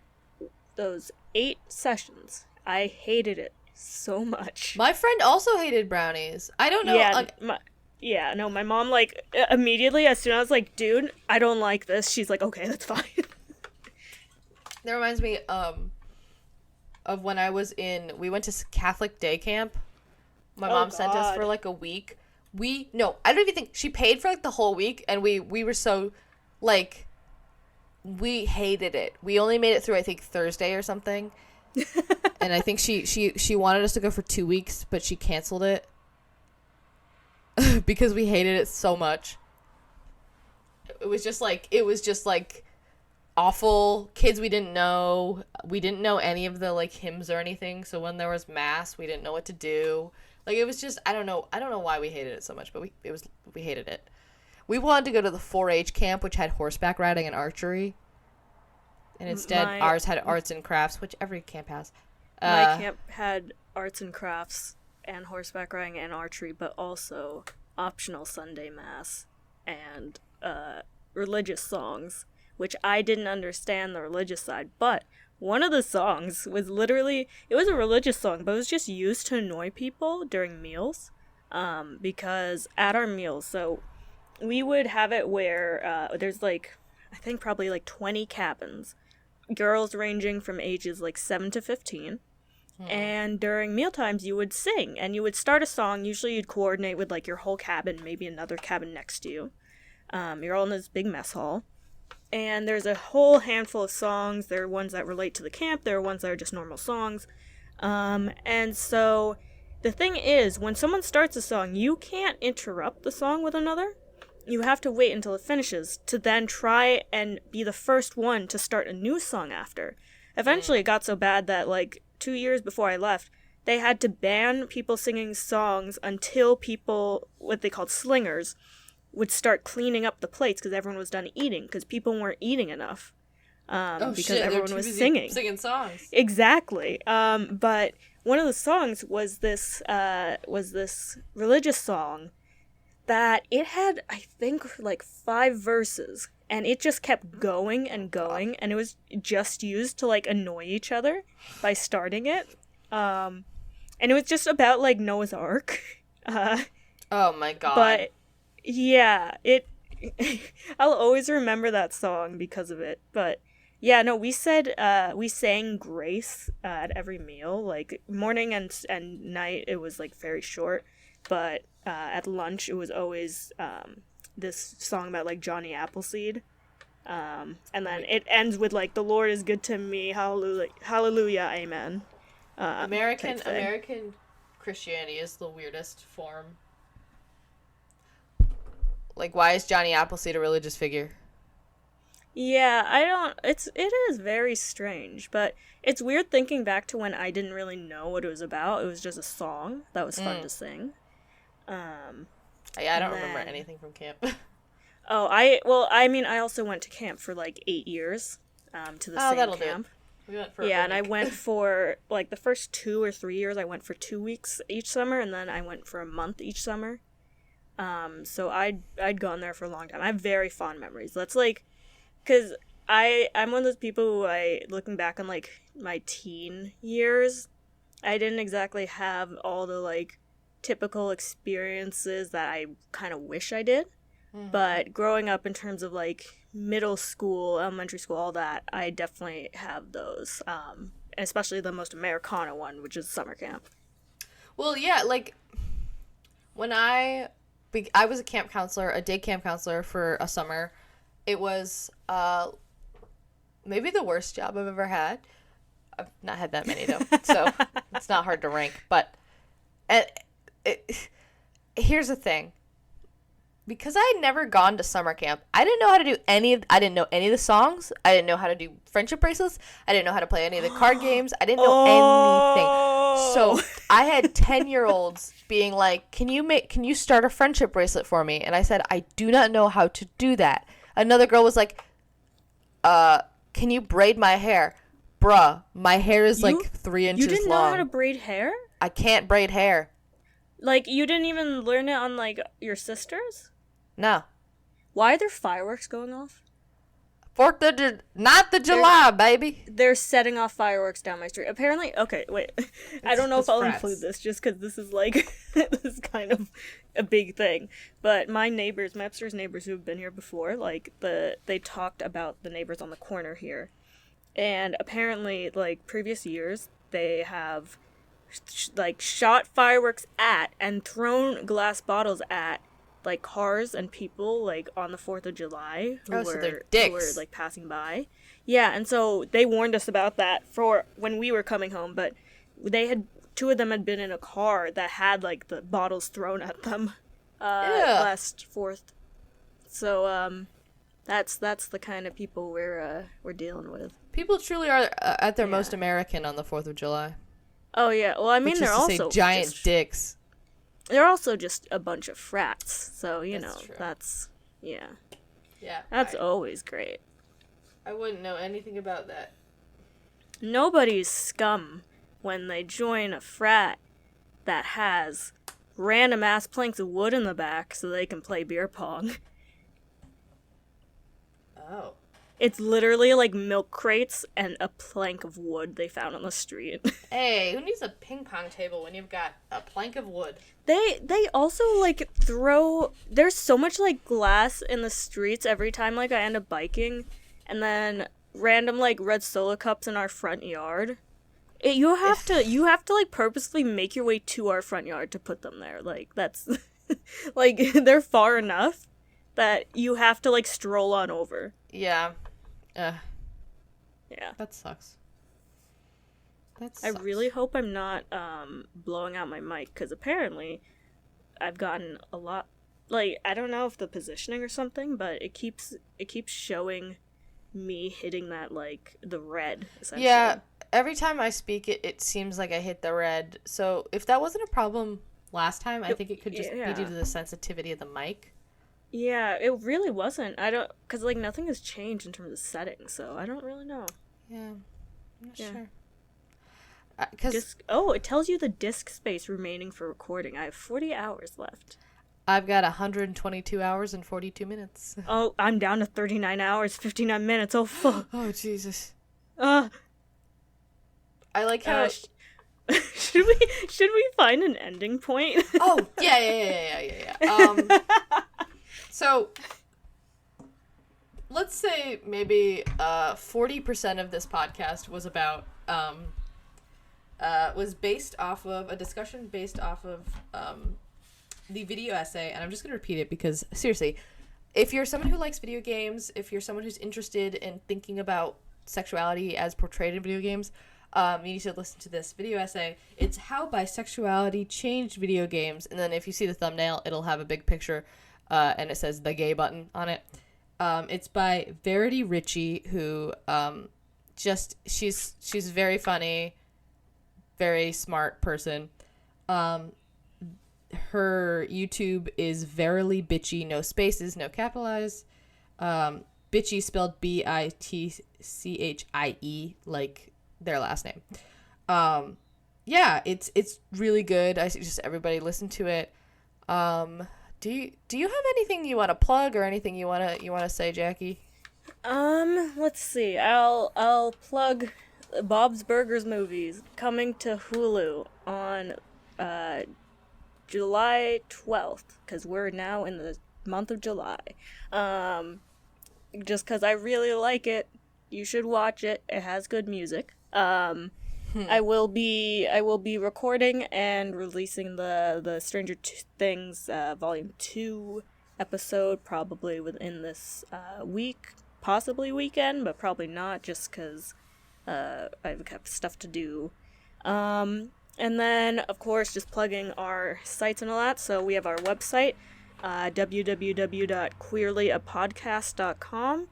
those 8 sessions. I hated it so much. My friend also hated brownies. I don't know. Yeah, no, my mom, like, immediately, as soon as I was like, dude, I don't like this, she's like, okay, that's fine. That reminds me of when we went to Catholic day camp. My mom sent us for like a week. No, I don't even think she paid for like the whole week, and we were so like we hated it. We only made it through I think Thursday or something. And I think she wanted us to go for 2 weeks, but she canceled it because we hated it so much. It was just like awful. Kids we didn't know. We didn't know any of the like hymns or anything. So when there was mass, we didn't know what to do. Like it was just I don't know why we hated it so much, but we hated it. We wanted to go to the 4-H camp, which had horseback riding and archery. And instead, ours had arts and crafts, which every camp has. My camp had arts and crafts and horseback riding and archery, but also optional Sunday mass and religious songs, which I didn't understand the religious side. But one of the songs was literally, it was a religious song, but it was just used to annoy people during meals. Because at our meals, so we would have it where there's like, I think probably like 20 cabins. Girls ranging from ages like 7 to 15. And during meal times, you would sing, and you would start a song. Usually you'd coordinate with like your whole cabin, maybe another cabin next to you. You're all in this big mess hall. And there's a whole handful of songs. There are ones that relate to the camp. There are ones that are just normal songs. And so the thing is, when someone starts a song, you can't interrupt the song with another. You have to wait until it finishes to then try and be the first one to start a new song after. Eventually, it got so bad that, like, 2 years before I left, they had to ban people singing songs until people, what they called slingers, would start cleaning up the plates because everyone was done eating, because people weren't eating enough. Because everyone was singing songs. Exactly. But one of the songs was this religious song that it had, I think, like 5 verses, and it just kept going and going, and it was just used to like annoy each other by starting it. And it was just about like Noah's Ark. Oh my god. But yeah, I'll always remember that song because of it. But yeah, no, we sang grace at every meal, like morning and night. It was like very short, but at lunch it was always this song about like Johnny Appleseed, and then it ends with like the Lord is good to me, hallelujah, hallelujah, amen. American Christianity is the weirdest form. Like, why is Johnny Appleseed a religious figure? Yeah, it is very strange, but it's weird thinking back to when I didn't really know what it was about. It was just a song that was fun to sing. Yeah, I don't remember anything from camp. I also went to camp for like 8 years, to the same camp. We went for and I went for like the first 2 or 3 years. I went for 2 weeks each summer, and then I went for a month each summer. So I'd gone there for a long time. I have very fond memories. That's like, cause I'm one of those people who looking back on like my teen years, I didn't exactly have all the like typical experiences that I kind of wish I did. Mm-hmm. But growing up in terms of like middle school, elementary school, all that, I definitely have those. Especially the most Americana one, which is summer camp. Well, yeah, like when I was a camp counselor, a day camp counselor for a summer. It was maybe the worst job I've ever had. I've not had that many though, so it's not hard to rank. But here's the thing. Because I had never gone to summer camp, I didn't know how to do I didn't know any of the songs. I didn't know how to do friendship bracelets. I didn't know how to play any of the card games. I didn't know anything. So I had 10-year-olds being like, can you start a friendship bracelet for me? And I said, I do not know how to do that. Another girl was like, can you braid my hair? Bruh, my hair is like 3 inches long. You didn't know how to braid hair? I can't braid hair. Like, you didn't even learn it on, like, your sisters? No. Why are there fireworks going off? Not the July, baby. They're setting off fireworks down my street. Apparently, okay, wait. I don't know if I'll include this just because this is like, this is kind of a big thing. But my upstairs neighbors who have been here before, like, they talked about the neighbors on the corner here. And apparently, like, previous years, they have, like, shot fireworks at and thrown glass bottles at, like, cars and people, like, on the 4th of July Oh, so they're dicks. like, passing by. Yeah, and so they warned us about that for when we were coming home, but two of them had been in a car that had, like, the bottles thrown at them last 4th. So, that's the kind of people we're dealing with. People truly are at their most American on the 4th of July. Oh yeah, well I mean which they're is to also say giant dicks. They're also just a bunch of frats, so True. That's that's always great. I wouldn't know anything about that. Nobody's scum when they join a frat that has random ass planks of wood in the back so they can play beer pong. Oh. It's literally like milk crates and a plank of wood they found on the street. Hey, who needs a ping pong table when you've got a plank of wood? They also like there's so much like glass in the streets every time like I end up biking, and then random like red Solo cups in our front yard. You have to like purposely make your way to our front yard to put them there. Like that's like they're far enough that you have to like stroll on over. Yeah. Yeah. That sucks. I really hope I'm not blowing out my mic, because apparently I've gotten a lot, like, I don't know if the positioning or something, but it keeps showing me hitting that, like, the red, essentially. Yeah, every time I speak it seems like I hit the red. So if that wasn't a problem last time, I think it could just be due to the sensitivity of the mic. Yeah, it really wasn't. Because, like, nothing has changed in terms of settings, so I don't really know. Yeah, I'm not sure. It tells you the disk space remaining for recording. I have 40 hours left. I've got 122 hours and 42 minutes. Oh, I'm down to 39 hours, 59 minutes. Oh, fuck. Oh, Jesus. I like how... should we find an ending point? Oh, yeah. So, let's say maybe 40% of this podcast was about... was based off of a discussion based off of the video essay, and I'm just going to repeat it because, seriously, if you're someone who likes video games, if you're someone who's interested in thinking about sexuality as portrayed in video games, you need to listen to this video essay. It's How Bisexuality Changed Video Games, and then if you see the thumbnail, it'll have a big picture, and it says the gay button on it. It's by Verity Ritchie, who she's very funny, very smart person. Her YouTube is Verily Bitchy, no spaces, no capitalized. Bitchy spelled Bitchie, like their last name. Yeah, it's really good. I suggest everybody listen to it. Do you have anything you want to plug or anything you want to say, Jackie? Let's see. I'll plug Bob's Burgers movies coming to Hulu on July 12th, because we're now in the month of July. Just because I really like it, you should watch it. It has good music. I will be recording and releasing the Stranger Things Volume 2 episode probably within this week, possibly weekend, but probably not, just because I've got stuff to do. And then, of course, just plugging our sites and all that. So we have our website, www.queerlyapodcast.com.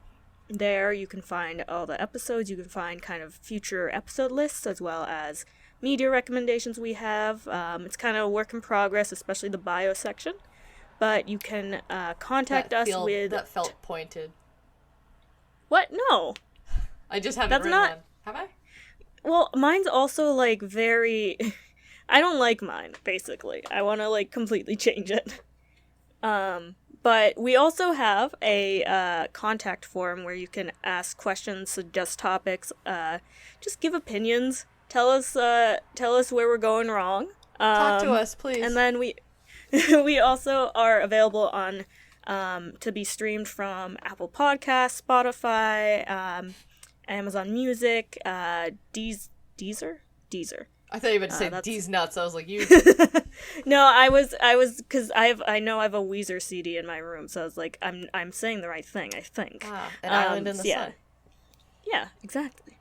There you can find all the episodes. You can find kind of future episode lists, as well as media recommendations we have. It's kind of a work in progress, especially the bio section. But you can contact us with... That felt pointed. What? No. I just haven't written one. Have I? Well, mine's also, like, very... I don't like mine, basically. I want to, like, completely change it. But we also have a contact form where you can ask questions, suggest topics, just give opinions, tell us where we're going wrong. Talk to us, please. And then we also are available on to be streamed from Apple Podcasts, Spotify, Amazon Music, Deezer. I thought you were about to say that's- D's nuts. I was like, you. No, I was because I know I have a Weezer CD in my room, so I was like, I'm saying the right thing, I think. An island in the yeah. sun. Yeah, exactly.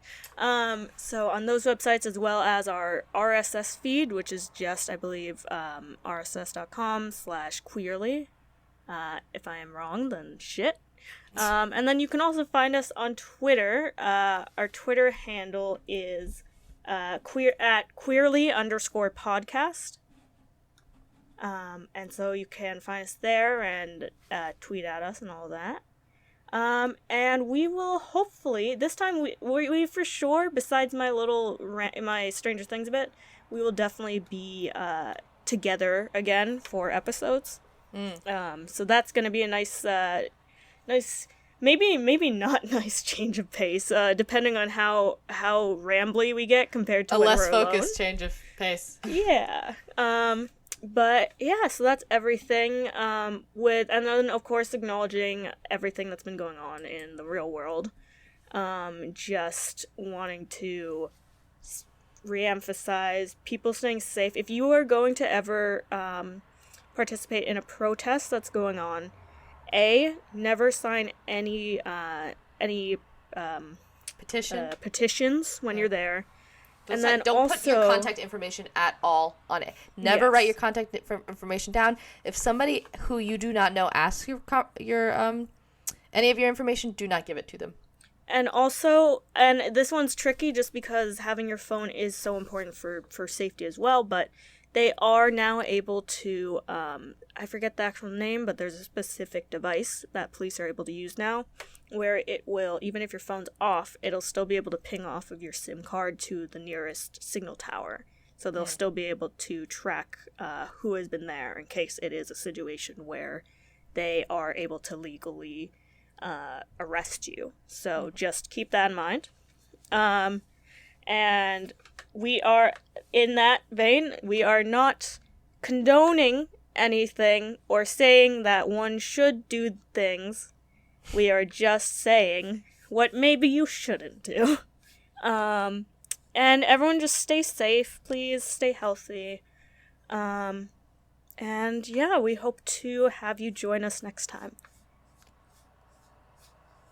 So on those websites, as well as our RSS feed, which is just, I believe, rss.com/queerly. If I am wrong, then shit. And then you can also find us on Twitter. Our Twitter handle is queerly_podcast. And so you can find us there and tweet at us and all that. And we will hopefully, this time we for sure, besides my little my Stranger Things bit, we will definitely be together again for episodes. So that's gonna be a nice maybe not nice change of pace, depending on how rambly we get compared to A when less we're focused alone. change of pace. Yeah. But yeah, so that's everything. And then of course acknowledging everything that's been going on in the real world. Just wanting to reemphasize people staying safe. If you are going to ever participate in a protest that's going on, never sign any petitions when you're there. And then don't put your also- contact information at all on it. Never Yes. write your contact information down. If somebody who you do not know asks your any of your information, do not give it to them. And also, and this one's tricky just because having your phone is so important for safety as well, but they are now able to, I forget the actual name, but there's a specific device that police are able to use now where it will, even if your phone's off, it'll still be able to ping off of your SIM card to the nearest signal tower. So they'll still be able to track who has been there in case it is a situation where they are able to legally arrest you. So just keep that in mind. And we are, in that vein, we are not condoning anything or saying that one should do things. We are just saying what maybe you shouldn't do. And everyone just stay safe, please. Stay healthy. And yeah, we hope to have you join us next time.